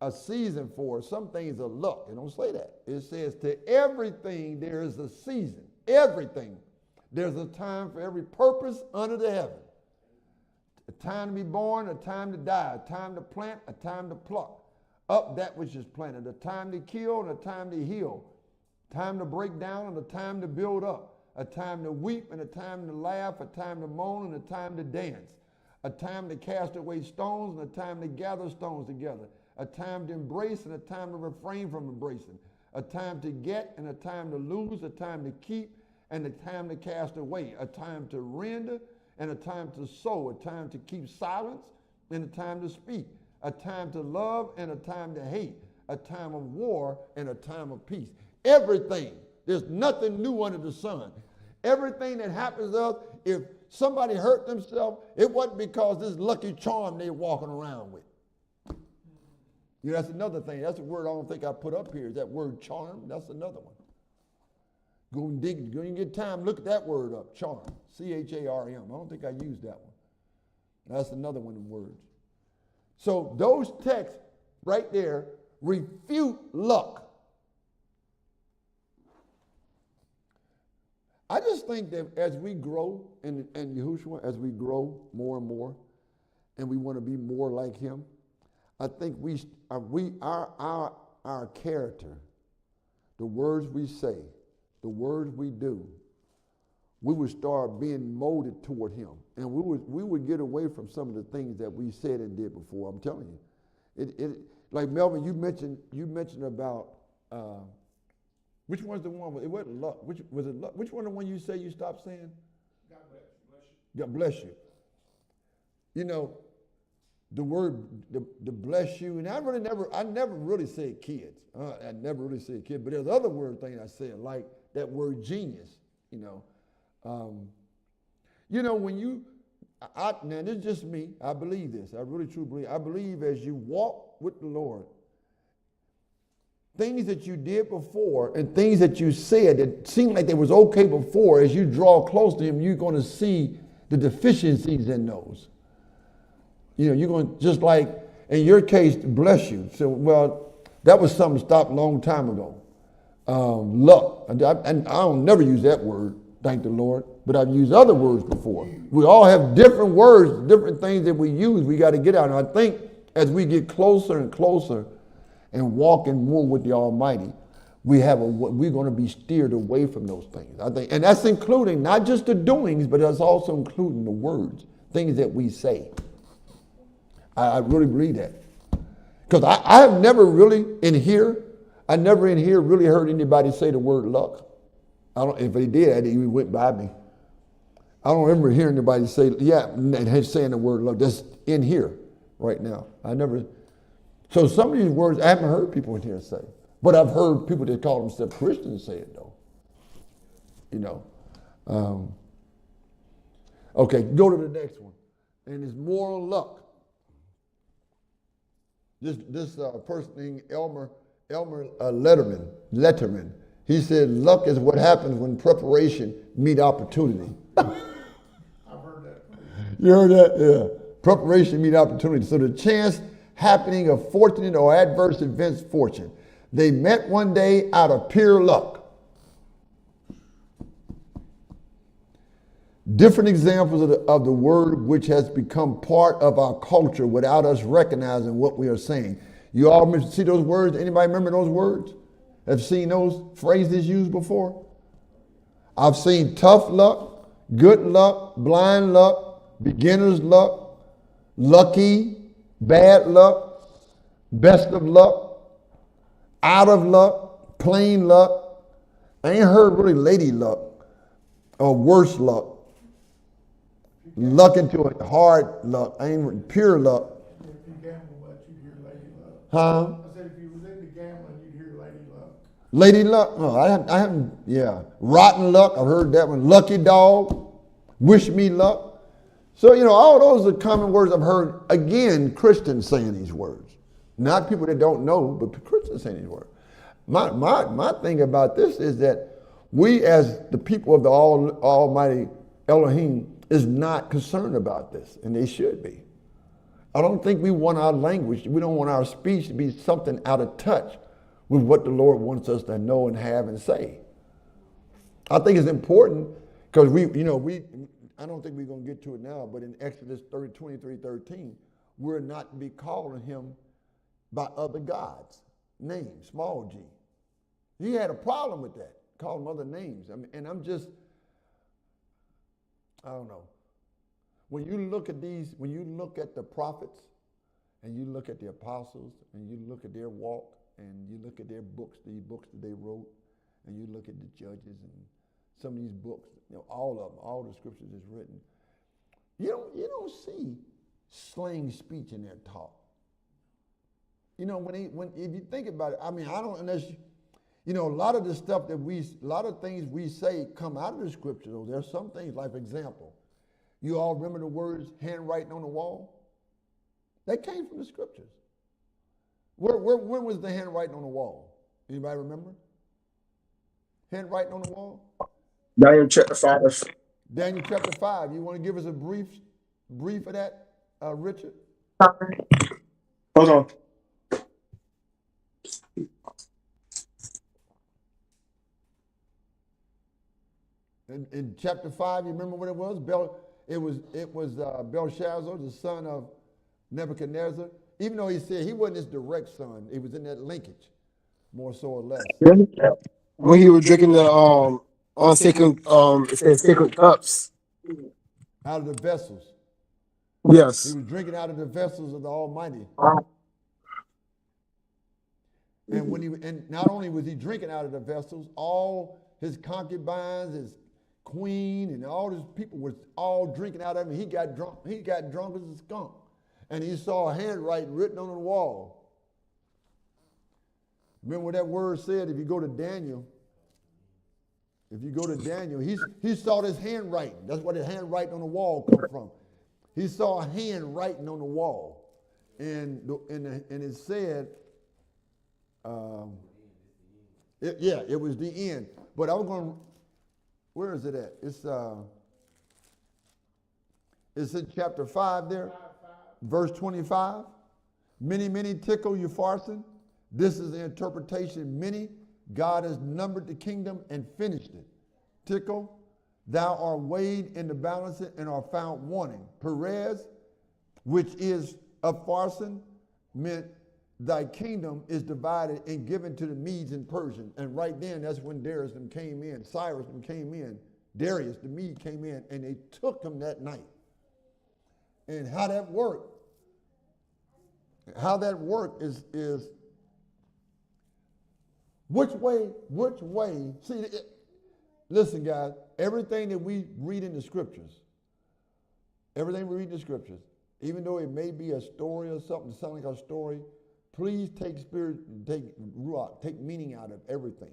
a season for. Some things are luck. It don't say that. It says to everything there is a season. Everything. There's a time for every purpose under the heaven. A time to be born, a time to die, a time to plant, a time to pluck up that which is planted, a time to kill and a time to heal, a time to break down and a time to build up, a time to weep and a time to laugh, a time to moan and a time to dance, a time to cast away stones and a time to gather stones together, a time to embrace and a time to refrain from embracing, a time to get and a time to lose, a time to keep and a time to cast away, a time to rend and a time to sow, a time to keep silence and a time to speak, a time to love and a time to hate, a time of war and a time of peace. Everything. There's nothing new under the sun. Everything that happens to us, if somebody hurt themselves, it wasn't because this lucky charm they're walking around with. You know, that's another thing. That's a word I don't think I put up here. Is that word charm? That's another one. Go and dig. Go and get time. Look at that word up. Charm. C-H-A-R-M. I don't think I used that one. That's another one of the words. So those texts right there refute luck. I just think that as we grow in Yahushua, as we grow more and more, and we want to be more like him, I think our character, the words we say, the words we do, we would start being molded toward him. And we would get away from some of the things that we said and did before. I'm telling you. Like Melvin, you mentioned about which one's the one? It wasn't luck. Which was it? Luck? Which one the one you say you stopped saying? God bless you. God bless you. You know, the word the bless you, and I never really said kids. I never really said kids, but there's other things I said, like that word genius. You know, when you, now this is just me. I believe this. I really truly believe. I believe as you walk with the Lord, things that you did before and things that you said that seemed like they was okay before, as you draw close to him, you're going to see the deficiencies in those. You know, you're going to, just like in your case, bless you. So, well, that was something stopped a long time ago. Luck. And I don't never use that word, thank the Lord, but I've used other words before. We all have different words, different things that we use. We got to get out. And I think as we get closer and closer and walking more with the Almighty, we're going to be steered away from those things. I think, and that's including not just the doings, but that's also including the words, things that we say. I really believe that. Because I have never really I never in here really heard anybody say the word luck. If they did, it went by me. I don't remember hearing anybody say, saying the word luck. That's in here right now. So some of these words I haven't heard people in here say. But I've heard people that call themselves Christians say it though. You know. Okay, go to the next one. And it's moral luck. This person named Elmer Letterman, he said, luck is what happens when preparation meet opportunity. I've heard that. You heard that? Yeah. Preparation meet opportunity. So the chance happening of fortunate or adverse events fortune. They met one day out of pure luck. Different examples of the word which has become part of our culture without us recognizing what we are saying. You all see those words? Anybody remember those words? Have seen those phrases used before? I've seen tough luck, good luck, blind luck, beginner's luck, lucky, bad luck, best of luck, out of luck, plain luck. I ain't heard really lady luck or worse luck. Luck into a hard luck. I ain't pure luck. If you gamble much, you'd hear lady luck. Huh? I said if you was into gambling, you'd hear lady luck. Lady luck? No, I haven't, yeah. Rotten luck, I've heard that one. Lucky dog, wish me luck. So, all those are common words I've heard, again, Christians saying these words. Not people that don't know, but Christians saying these words. My thing about this is that we as the people of the Almighty Elohim is not concerned about this, and they should be. I don't think we want our language, we don't want our speech to be something out of touch with what the Lord wants us to know and have and say. I think it's important because I don't think we're going to get to it now, but in Exodus 23:13, we're not to be calling him by other gods' names, small g. He had a problem with that, calling them other names. I don't know. When you look at the prophets and you look at the apostles and you look at their walk and you look at their books, these books that they wrote, and you look at the judges and some of these books, all of them, all the scriptures is written. You don't see slang speech in their talk. If you think about it, a lot of the stuff a lot of things we say come out of the scripture, though. There's some things, like, for example, you all remember the words handwriting on the wall? That came from the scriptures. When was the handwriting on the wall? Anybody remember? Handwriting on the wall? Daniel chapter 5. Daniel chapter 5. You want to give us a brief of that, Richard? Hold on. In chapter 5, you remember what it was? It was Belshazzar, the son of Nebuchadnezzar. Even though he said he wasn't his direct son, he was in that linkage, more so or less. When he was drinking the on sacred, it says sacred cups. Out of the vessels. Yes. He was drinking out of the vessels of the Almighty. And and not only was he drinking out of the vessels, all his concubines, his queen, and all his people was all drinking out of him. He got drunk. He got drunk as a skunk. And he saw a handwriting written on the wall. Remember what that word said? If you go to Daniel, he saw this handwriting. That's where the handwriting on the wall come from. He saw a handwriting on the wall, and it said, it was the end. But I was going. Where is it at? It's in chapter 5 there, verse 25. Many, many tickle you farson. This is the interpretation. Many, God has numbered the kingdom and finished it. Tickle, thou art weighed in the balance and are found wanting. Perez, which is of farson, meant thy kingdom is divided and given to the Medes and Persians. And right then, that's when Darius came in. Cyrus came in. Darius, the Mede, came in, and they took him that night. And how that worked is which way, see, listen, guys, everything that we read in the scriptures, even though it may be a story or something, sound like a story, please take meaning out of everything.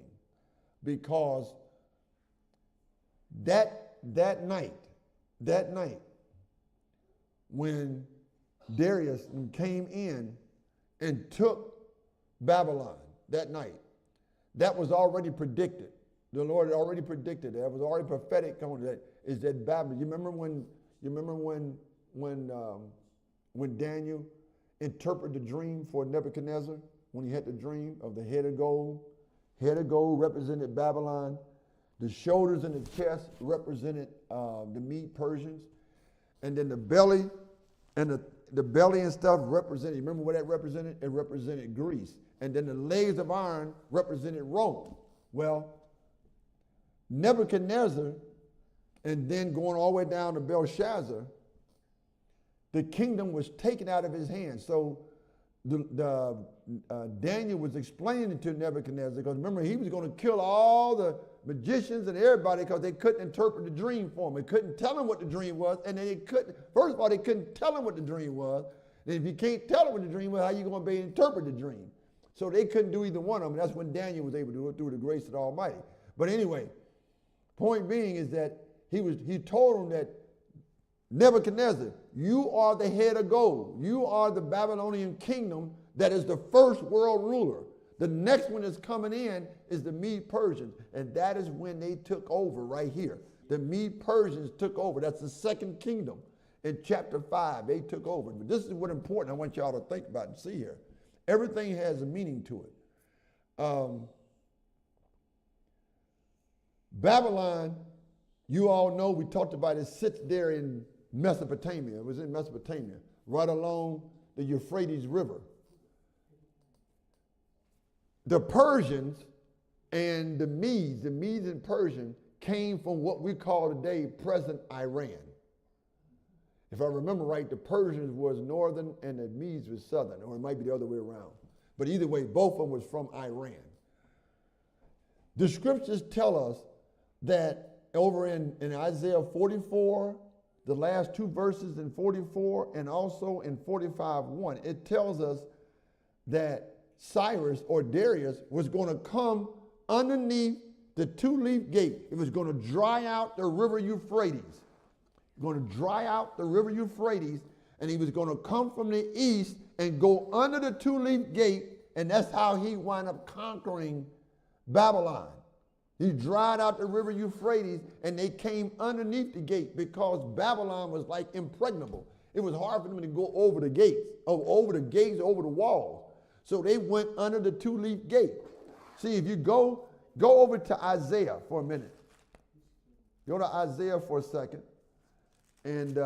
Because that night, when Darius came in and took Babylon that night, that was already predicted. The Lord had already predicted that. It was already prophetic on that. Is that Babylon? You remember when Daniel interpreted the dream for Nebuchadnezzar, when he had the dream of the head of gold? Head of gold represented Babylon. The shoulders and the chest represented the Mede Persians. And then the belly and the belly and stuff represented, you remember what that represented? It represented Greece. And then the legs of iron represented Rome. Well, Nebuchadnezzar, and then going all the way down to Belshazzar, the kingdom was taken out of his hands. So Daniel was explaining it to Nebuchadnezzar, because remember, he was going to kill all the magicians and everybody because they couldn't interpret the dream for him. They couldn't tell him what the dream was, and they couldn't, first of all, they couldn't tell him what the dream was. And if you can't tell him what the dream was, how are you going to be able to interpret the dream? So they couldn't do either one of them. That's when Daniel was able to do it through the grace of the Almighty. But anyway, point being is that he told him that, Nebuchadnezzar, you are the head of gold. You are the Babylonian kingdom that is the first world ruler. The next one that's coming in is the Mede Persians, and that is when they took over right here. The Mede Persians took over. That's the second kingdom. In chapter 5, they took over. But this is what important I want y'all to think about and see here. Everything has a meaning to it. Babylon, you all know, we talked about it, sits there in Mesopotamia. It was in Mesopotamia, right along the Euphrates River. The Persians and the Medes and Persians came from what we call today present Iran. If I remember right, the Persians was northern and the Medes was southern, or it might be the other way around. But either way, both of them was from Iran. The scriptures tell us that over in Isaiah 44, the last two verses in 44 and also in 45:1, it tells us that Cyrus or Darius was going to come underneath the two-leaf gate. It was going to dry out the river Euphrates. Going to dry out the river Euphrates, and he was going to come from the east and go under the two-leaf gate, and that's how he wound up conquering Babylon. He dried out the river Euphrates, and they came underneath the gate because Babylon was like impregnable. It was hard for them to go over the gates, over the walls. So they went under the two-leaf gate. See, if you go over to Isaiah for a minute. Go to Isaiah for a second. And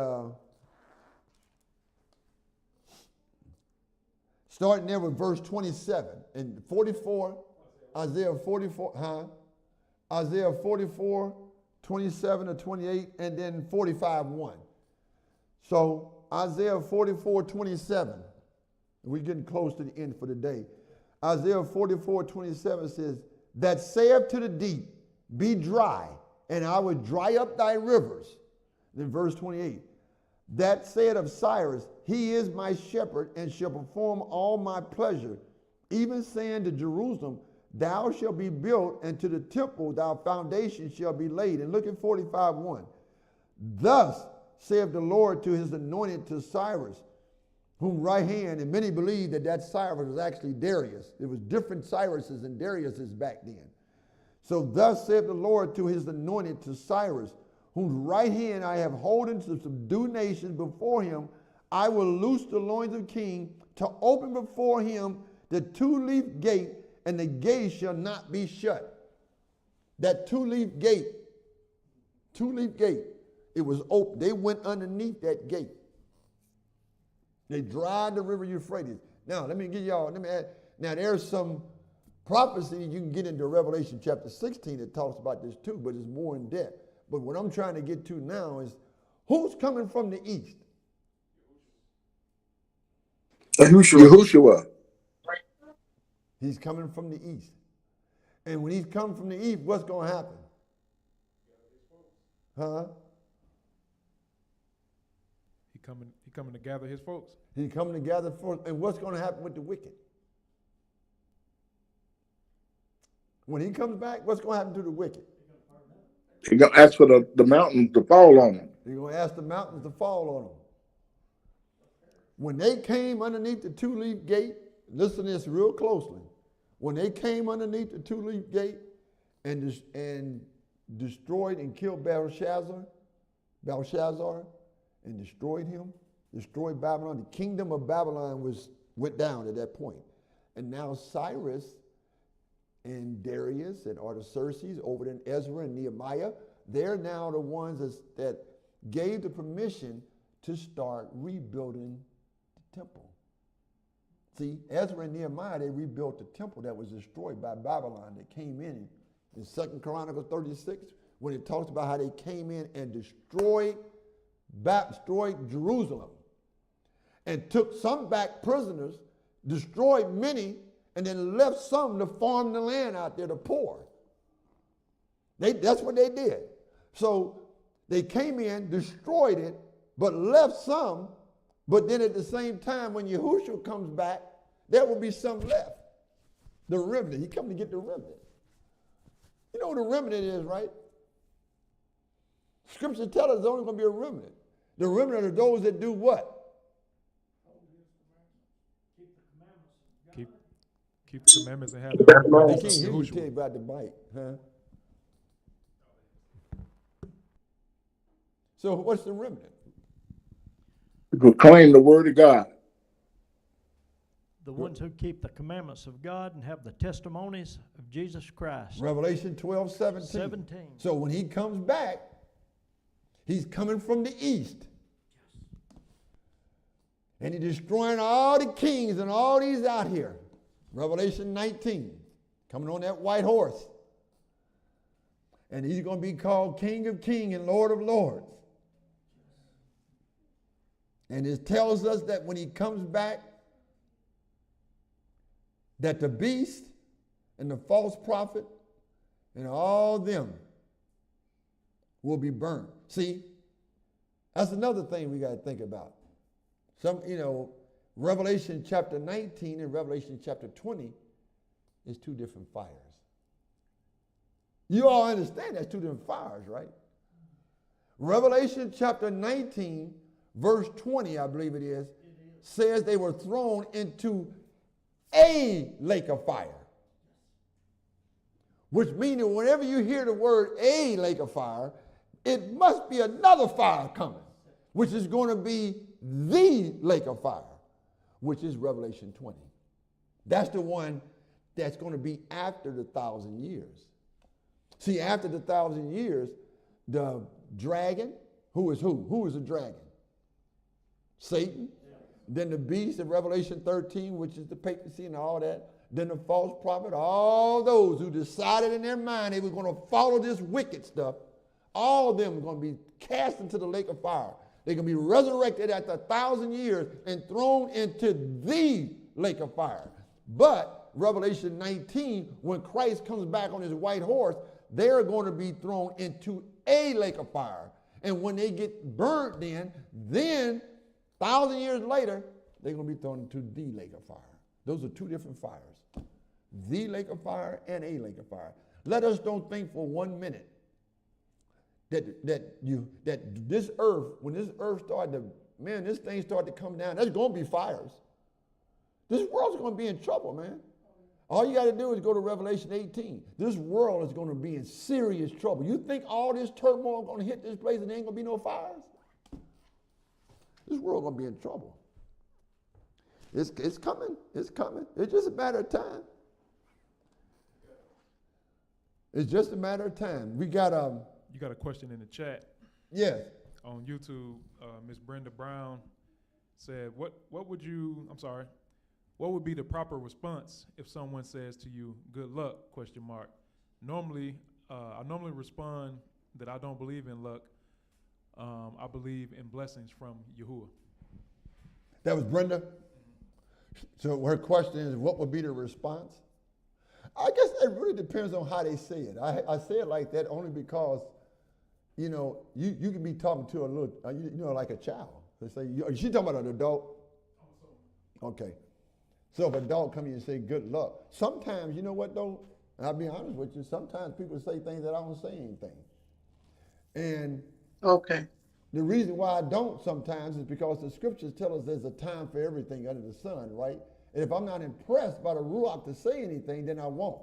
starting there with verse 27 and 44, Isaiah 44, Isaiah 44, 27 to 28, and then 45, 1. So Isaiah 44, 27, we're getting close to the end for the day. Isaiah 44, 27 says, that saith to the deep, be dry, and I will dry up thy rivers. Then verse 28, that said of Cyrus, he is my shepherd, and shall perform all my pleasure. Even saying to Jerusalem, thou shalt be built, and to the temple thy foundation shall be laid. And look at 45:1. Thus saith the Lord to his anointed, to Cyrus, whom right hand, and many believe that that Cyrus was actually Darius. There was different Cyruses and Dariuses back then. So thus saith the Lord to his anointed, to Cyrus, whose right hand I have holden to subdue nations before him. I will loose the loins of kings, to open before him the two-leaf gate, and the gate shall not be shut. That two-leaf gate, it was open. They went underneath that gate. They dried the river Euphrates. Now, let me add, now there's some prophecy you can get into Revelation chapter 16 that talks about this too, but it's more in depth. But what I'm trying to get to now is, who's coming from the east? Yahushua. He's coming from the east. And when he's coming from the east, what's going to happen? Huh? He coming to gather his folks. He's coming to gather folks. And what's going to happen with the wicked? When he comes back, what's going to happen to the wicked? He's going to ask for the mountains to fall on them. He's going to ask the mountains to fall on them. When they came underneath the two-leaf gate, listen to this real closely. When they came underneath the two-leaf gate and destroyed and killed Belshazzar, and destroyed him, destroyed Babylon, the kingdom of Babylon went down at that point. And now Cyrus and Darius and Artaxerxes over in Ezra and Nehemiah, they're now the ones that gave the permission to start rebuilding the temple. See, Ezra and Nehemiah, they rebuilt the temple that was destroyed by Babylon that came in 2 Chronicles 36, when it talks about how they came in and destroyed Jerusalem and took some back prisoners, destroyed many, and then left some to farm the land out there, the poor. That's what they did. So they came in, destroyed it, but left some. But then at the same time, when Yahushua comes back, there will be some left. The remnant. He come to get the remnant. You know what a remnant is, right? Scripture tells us there's only going to be a remnant. The remnant are those that do what? Keep the commandments and have the They can't hear you tell you about the mic, huh? So what's the remnant? To proclaim the word of God. The ones who keep the commandments of God and have the testimonies of Jesus Christ. Revelation 12:17. So when he comes back, he's coming from the east. And he's destroying all the kings and all these out here. Revelation 19, coming on that white horse. And he's going to be called King of Kings and Lord of Lords. And it tells us that when he comes back, that the beast and the false prophet and all them will be burned. See, that's another thing we got to think about. Revelation chapter 19 and Revelation chapter 20 is two different fires. You all understand that's two different fires, right? Revelation chapter 19, verse 20, I believe it is, says they were thrown into a lake of fire. Which means that whenever you hear the word a lake of fire, it must be another fire coming, which is going to be the lake of fire, which is Revelation 20. That's the one that's going to be after the 1,000 years. See, after the 1,000 years, the dragon, who is who? Who is the dragon? Satan. Then the beast of Revelation 13, which is the papacy and all that. then the false prophet, all those who decided in their mind they were going to follow this wicked stuff, all of them are going to be cast into the lake of fire. They're going to be resurrected after 1,000 years and thrown into the lake of fire. But Revelation 19, when Christ comes back on his white horse, they're going to be thrown into a lake of fire. And when they get burnt then 1,000 years later, they're going to be thrown into the lake of fire. Those are two different fires. The lake of fire and a lake of fire. Let us don't think for 1 minute that this earth, when this earth started to, man, this thing started to come down, there's going to be fires. This world's going to be in trouble, man. All you got to do is go to Revelation 18. This world is going to be in serious trouble. You think all this turmoil is going to hit this place and there ain't going to be no fires? This world going to be in trouble. It's coming. It's coming. It's just a matter of time. It's just a matter of time. We got You got a question in the chat. Yes. On YouTube, Miss Brenda Brown said, what would be the proper response if someone says to you, good luck, ? Normally, I normally respond that I don't believe in luck. I believe in blessings from Yahuwah. That was Brenda? So her question is, what would be the response? I guess it really depends on how they say it. I say it like that only because, you know, you can be talking to a little, like a child. They say, is she talking about an adult? Okay. So if a dog come in and say good luck, sometimes, you know what though, and I'll be honest with you, sometimes people say things that I don't say anything. And Okay. the reason why I don't sometimes is because the scriptures tell us there's a time for everything under the sun, right? And if I'm not impressed by the Ruach to say anything, then I won't.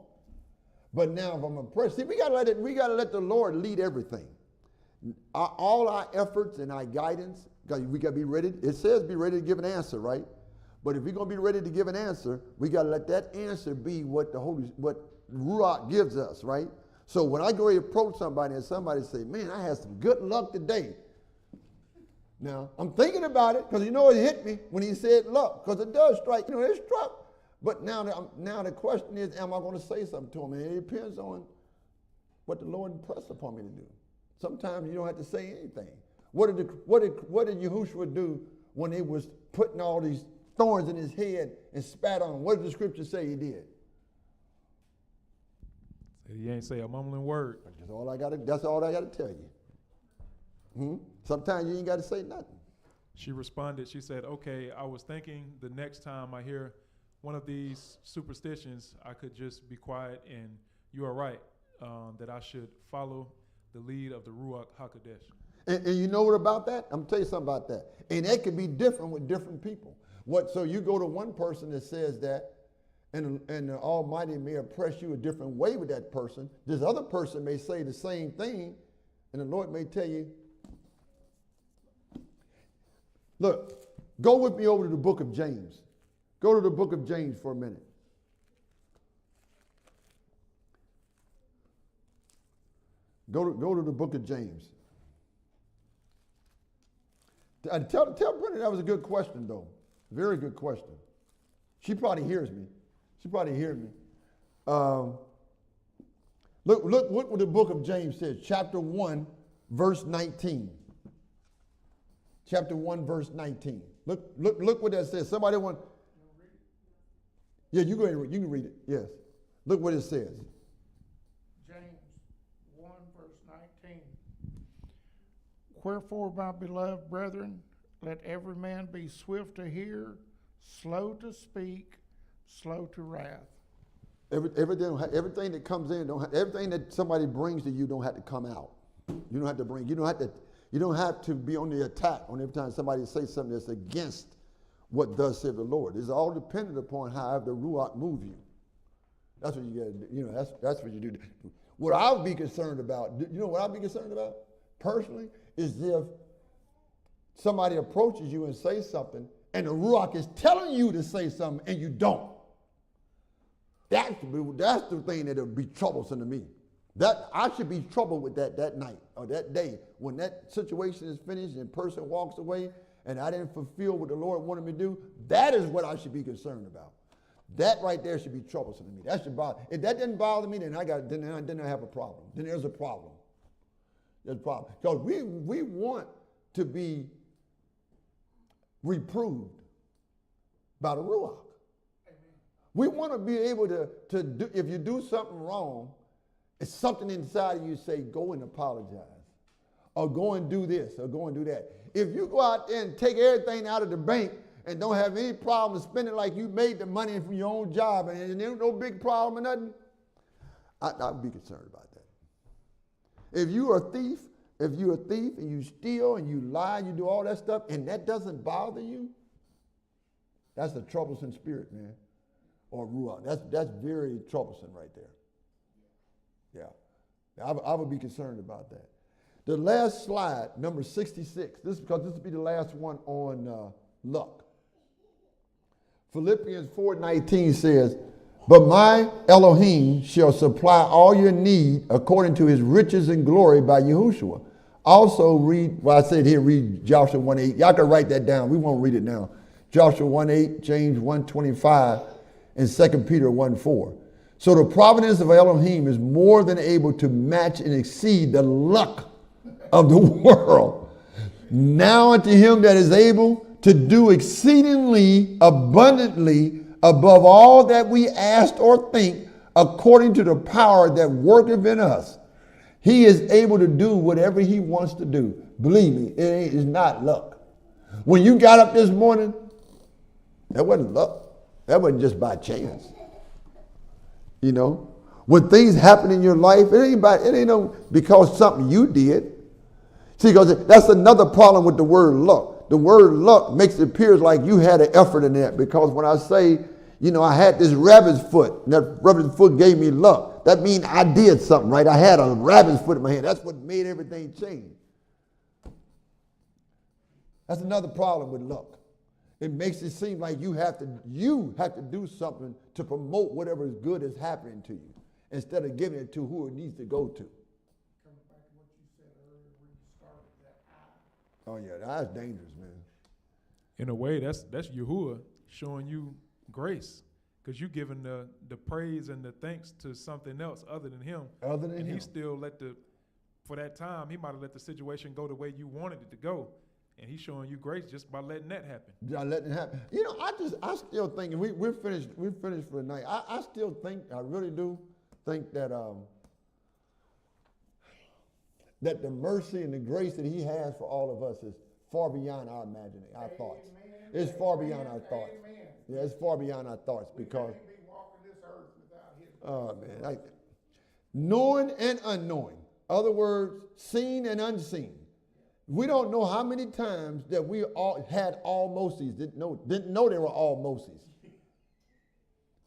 But now if I'm impressed, see, we gotta let the Lord lead everything. All our efforts and our guidance, we gotta be ready. It says be ready to give an answer, right? But if we're gonna be ready to give an answer, we gotta let that answer be what Ruach gives us, right? So when I go to approach somebody and somebody say, man, I had some good luck today. Now, I'm thinking about it because it hit me when he said luck, because it does strike. It struck. But now the question is, am I going to say something to him? And it depends on what the Lord impressed upon me to do. Sometimes you don't have to say anything. What did Yahushua do when he was putting all these thorns in his head and spat on him? What did the scripture say he did? He ain't say a mumbling word. That's all I got to tell you. Sometimes you ain't got to say nothing. She responded, she said, okay, I was thinking the next time I hear one of these superstitions, I could just be quiet, and you are right, that I should follow the lead of the Ruach HaKodesh. And you know what about that? I'm going to tell you something about that. And that could be different with different people. So you go to one person that says that, and the Almighty may oppress you a different way with that person. This other person may say the same thing, and the Lord may tell you, look, go with me over to the book of James. Go to the book of James for a minute. Go to the book of James. Tell Brenda that was a good question, though. Very good question. She probably hears me. Look what the book of James says. Chapter 1, verse 19. Chapter 1, verse 19. Look what that says. Somebody want? Yeah, you go ahead and read. You can read it. Yes. Look what it says. James 1, verse 19. Wherefore, my beloved brethren, let every man be swift to hear, slow to speak, slow to wrath. Everything that comes in, everything that somebody brings to you don't have to come out. You don't have to bring. You don't have to be on the attack on every time somebody says something that's against what thus said the Lord. It's all dependent upon how the Ruach move you. That's what you got to do. That's what you do. What I would be concerned about, what I'd be concerned about personally, is if somebody approaches you and says something, and the Ruach is telling you to say something and you don't. That's the thing that would be troublesome to me. That I should be troubled with that night or that day when that situation is finished and the person walks away and I didn't fulfill what the Lord wanted me to do. That is what I should be concerned about. That right there should be troublesome to me. That should bother. If that didn't bother me, then I have a problem. Then there's a problem. There's a problem. Because we want to be reproved by the Ruach. We want to be able to do, if you do something wrong, it's something inside of you say, go and apologize. Or go and do this, or go and do that. If you go out there and take everything out of the bank and don't have any problem spending like you made the money from your own job and there's no big problem or nothing, I'd be concerned about that. If you're a thief and you steal and you lie and you do all that stuff and that doesn't bother you, that's a troublesome spirit, man. Or ruach. That's very troublesome right there. Yeah. I would be concerned about that. The last slide, number 66, because this will be the last one on luck. Philippians 4:19 says, but my Elohim shall supply all your need according to his riches and glory by Yahushua. Also read, I said here, read Joshua 1:8. Y'all can write that down. We won't read it now. Joshua 1:8, James 1:25, and 2 Peter 1:4. So the providence of Elohim is more than able to match and exceed the luck of the world. Now unto him that is able to do exceedingly abundantly above all that we ask or think, according to the power that worketh in us. He is able to do whatever he wants to do. Believe me, it is not luck. When you got up this morning, that wasn't luck. That wasn't just by chance. You know, when things happen in your life, it ain't no because something you did. See, because that's another problem with the word luck. The word luck makes it appear like you had an effort in that, because when I say, you know, I had this rabbit's foot, and that rabbit's foot gave me luck, that means I did something, right? I had a rabbit's foot in my hand. That's what made everything change. That's another problem with luck. It makes it seem like you have to do something to promote whatever is good is happening to you, instead of giving it to who it needs to go to. Oh yeah, that's dangerous, man. In a way, that's Yahuwah showing you grace, because you giving the praise and the thanks to something else other than him. Other than him. He still for that time, he might have let the situation go the way you wanted it to go. And he's showing you grace just by letting that happen. Yeah, letting it happen. You know, I still think, and we're finished for the night. I still think, I really do think that that the mercy and the grace that he has for all of us is far beyond our imagining, our thoughts. It's far beyond our thoughts. Yeah, it's far beyond our thoughts, because oh man, knowing and unknowing. Other words, seen and unseen. We don't know how many times that we all had almosties, didn't know they were almosties.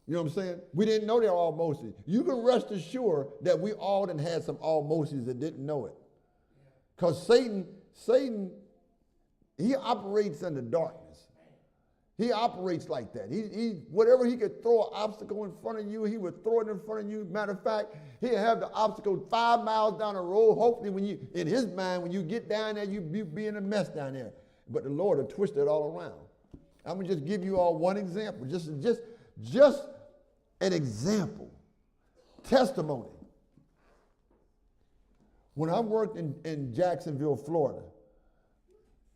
You know what I'm saying? We didn't know they were almosties. You can rest assured that we all done had some almosties that didn't know it. Because Satan, he operates in the darkness. He operates like that. He whatever he could throw an obstacle in front of you, he would throw it in front of you. Matter of fact, he'll have the obstacle 5 miles down the road. Hopefully, in his mind, when you get down there, you be in a mess down there. But the Lord will twist it all around. I'm gonna just give you all one example, just an example, testimony. When I worked in Jacksonville, Florida,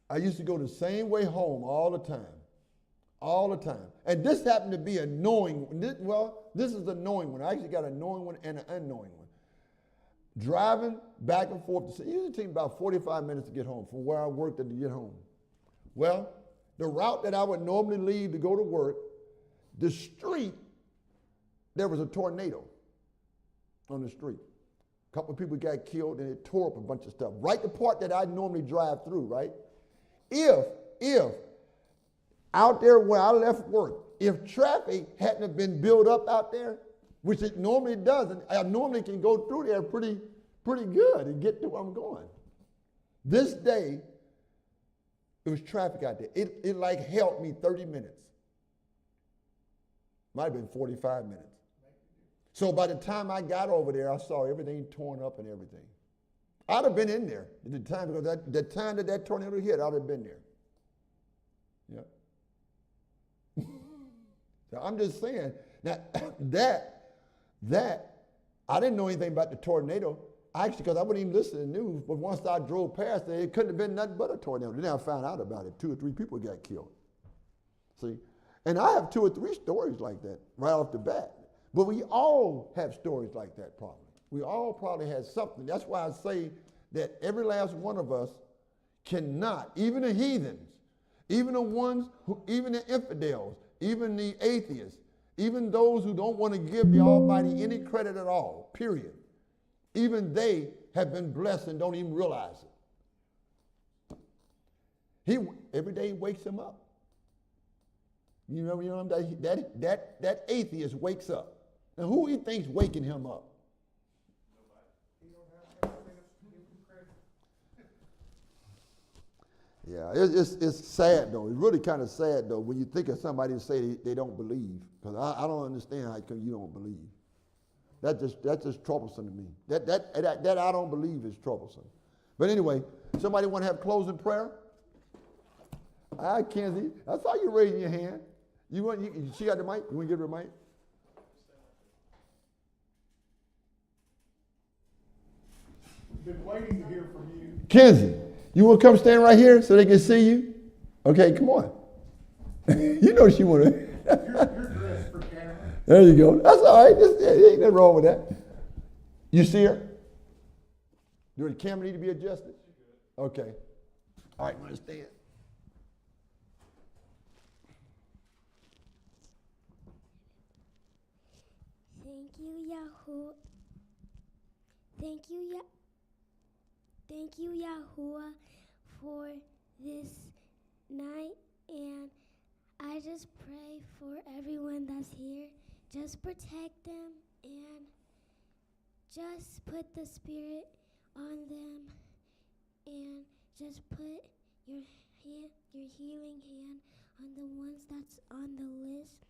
I used to go the same way home all the time. All the time. And this happened to be a knowing, this is a knowing one. I actually got a knowing one and an unknowing one. Driving back and forth, it usually takes about 45 minutes to get home from where I worked to get home. Well, the route that I would normally leave to go to work, the street, there was a tornado on the street. A couple of people got killed and it tore up a bunch of stuff. Right the part that I normally drive through, right? If out there where I left work, if traffic hadn't have been built up out there, which it normally doesn't, I normally can go through there pretty good and get to where I'm going. This day, it was traffic out there. It like held me 30 minutes. Might have been 45 minutes. So by the time I got over there, I saw everything torn up and everything. I'd have been in there at the time, because the time that tornado hit, I'd have been there. Yeah. So I'm just saying now that I didn't know anything about the tornado. Actually, because I wouldn't even listen to the news, but once I drove past there, it couldn't have been nothing but a tornado. Then I found out about it. 2 or 3 people got killed. See? And I have 2 or 3 stories like that right off the bat. But we all have stories like that probably. We all probably had something. That's why I say that every last one of us cannot, even the heathens, even the ones who, even the infidels, even the atheists, even those who don't want to give the Almighty any credit at all, period. Even they have been blessed and don't even realize it. He every day he wakes him up. You know that atheist wakes up. And who he thinks waking him up? Yeah, it's sad though. It's really kind of sad though when you think of somebody who say they don't believe. Because I don't understand how come you don't believe. That's just troublesome to me. That I don't believe is troublesome. But anyway, somebody want to have closing prayer? I can't see. I saw you raising your hand. She got the mic? You want to give her a mic? Been waiting to hear from you. Kenzie, you want to come stand right here so they can see you? Okay, come on. You know she want to. You're dressed for camera. There you go. That's all right. There ain't nothing wrong with that. You see her? Do the camera need to be adjusted? Okay. All right, want to stand? Thank you, Yahuwah. Thank you, Yahuwah, for this night, and I just pray for everyone that's here. Just protect them and just put the Spirit on them, and just put your healing hand on the ones that's on the list.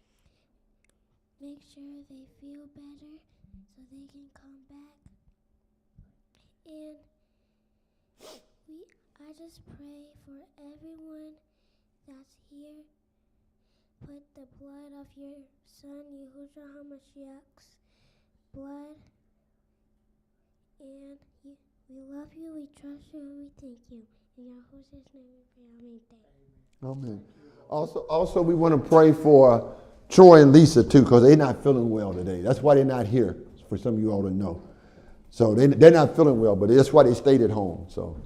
Make sure they feel better so they can come back. And I just pray for everyone that's here. Put the blood of your son, Yahushua HaMashiach's blood. And we love you, we trust you, and we thank you. In Yahushua's name we pray. Amen. Also, we want to pray for Troy and Lisa too, because they're not feeling well today. That's why they're not here, for some of you all to know. So they're not feeling well, but that's why they stayed at home. So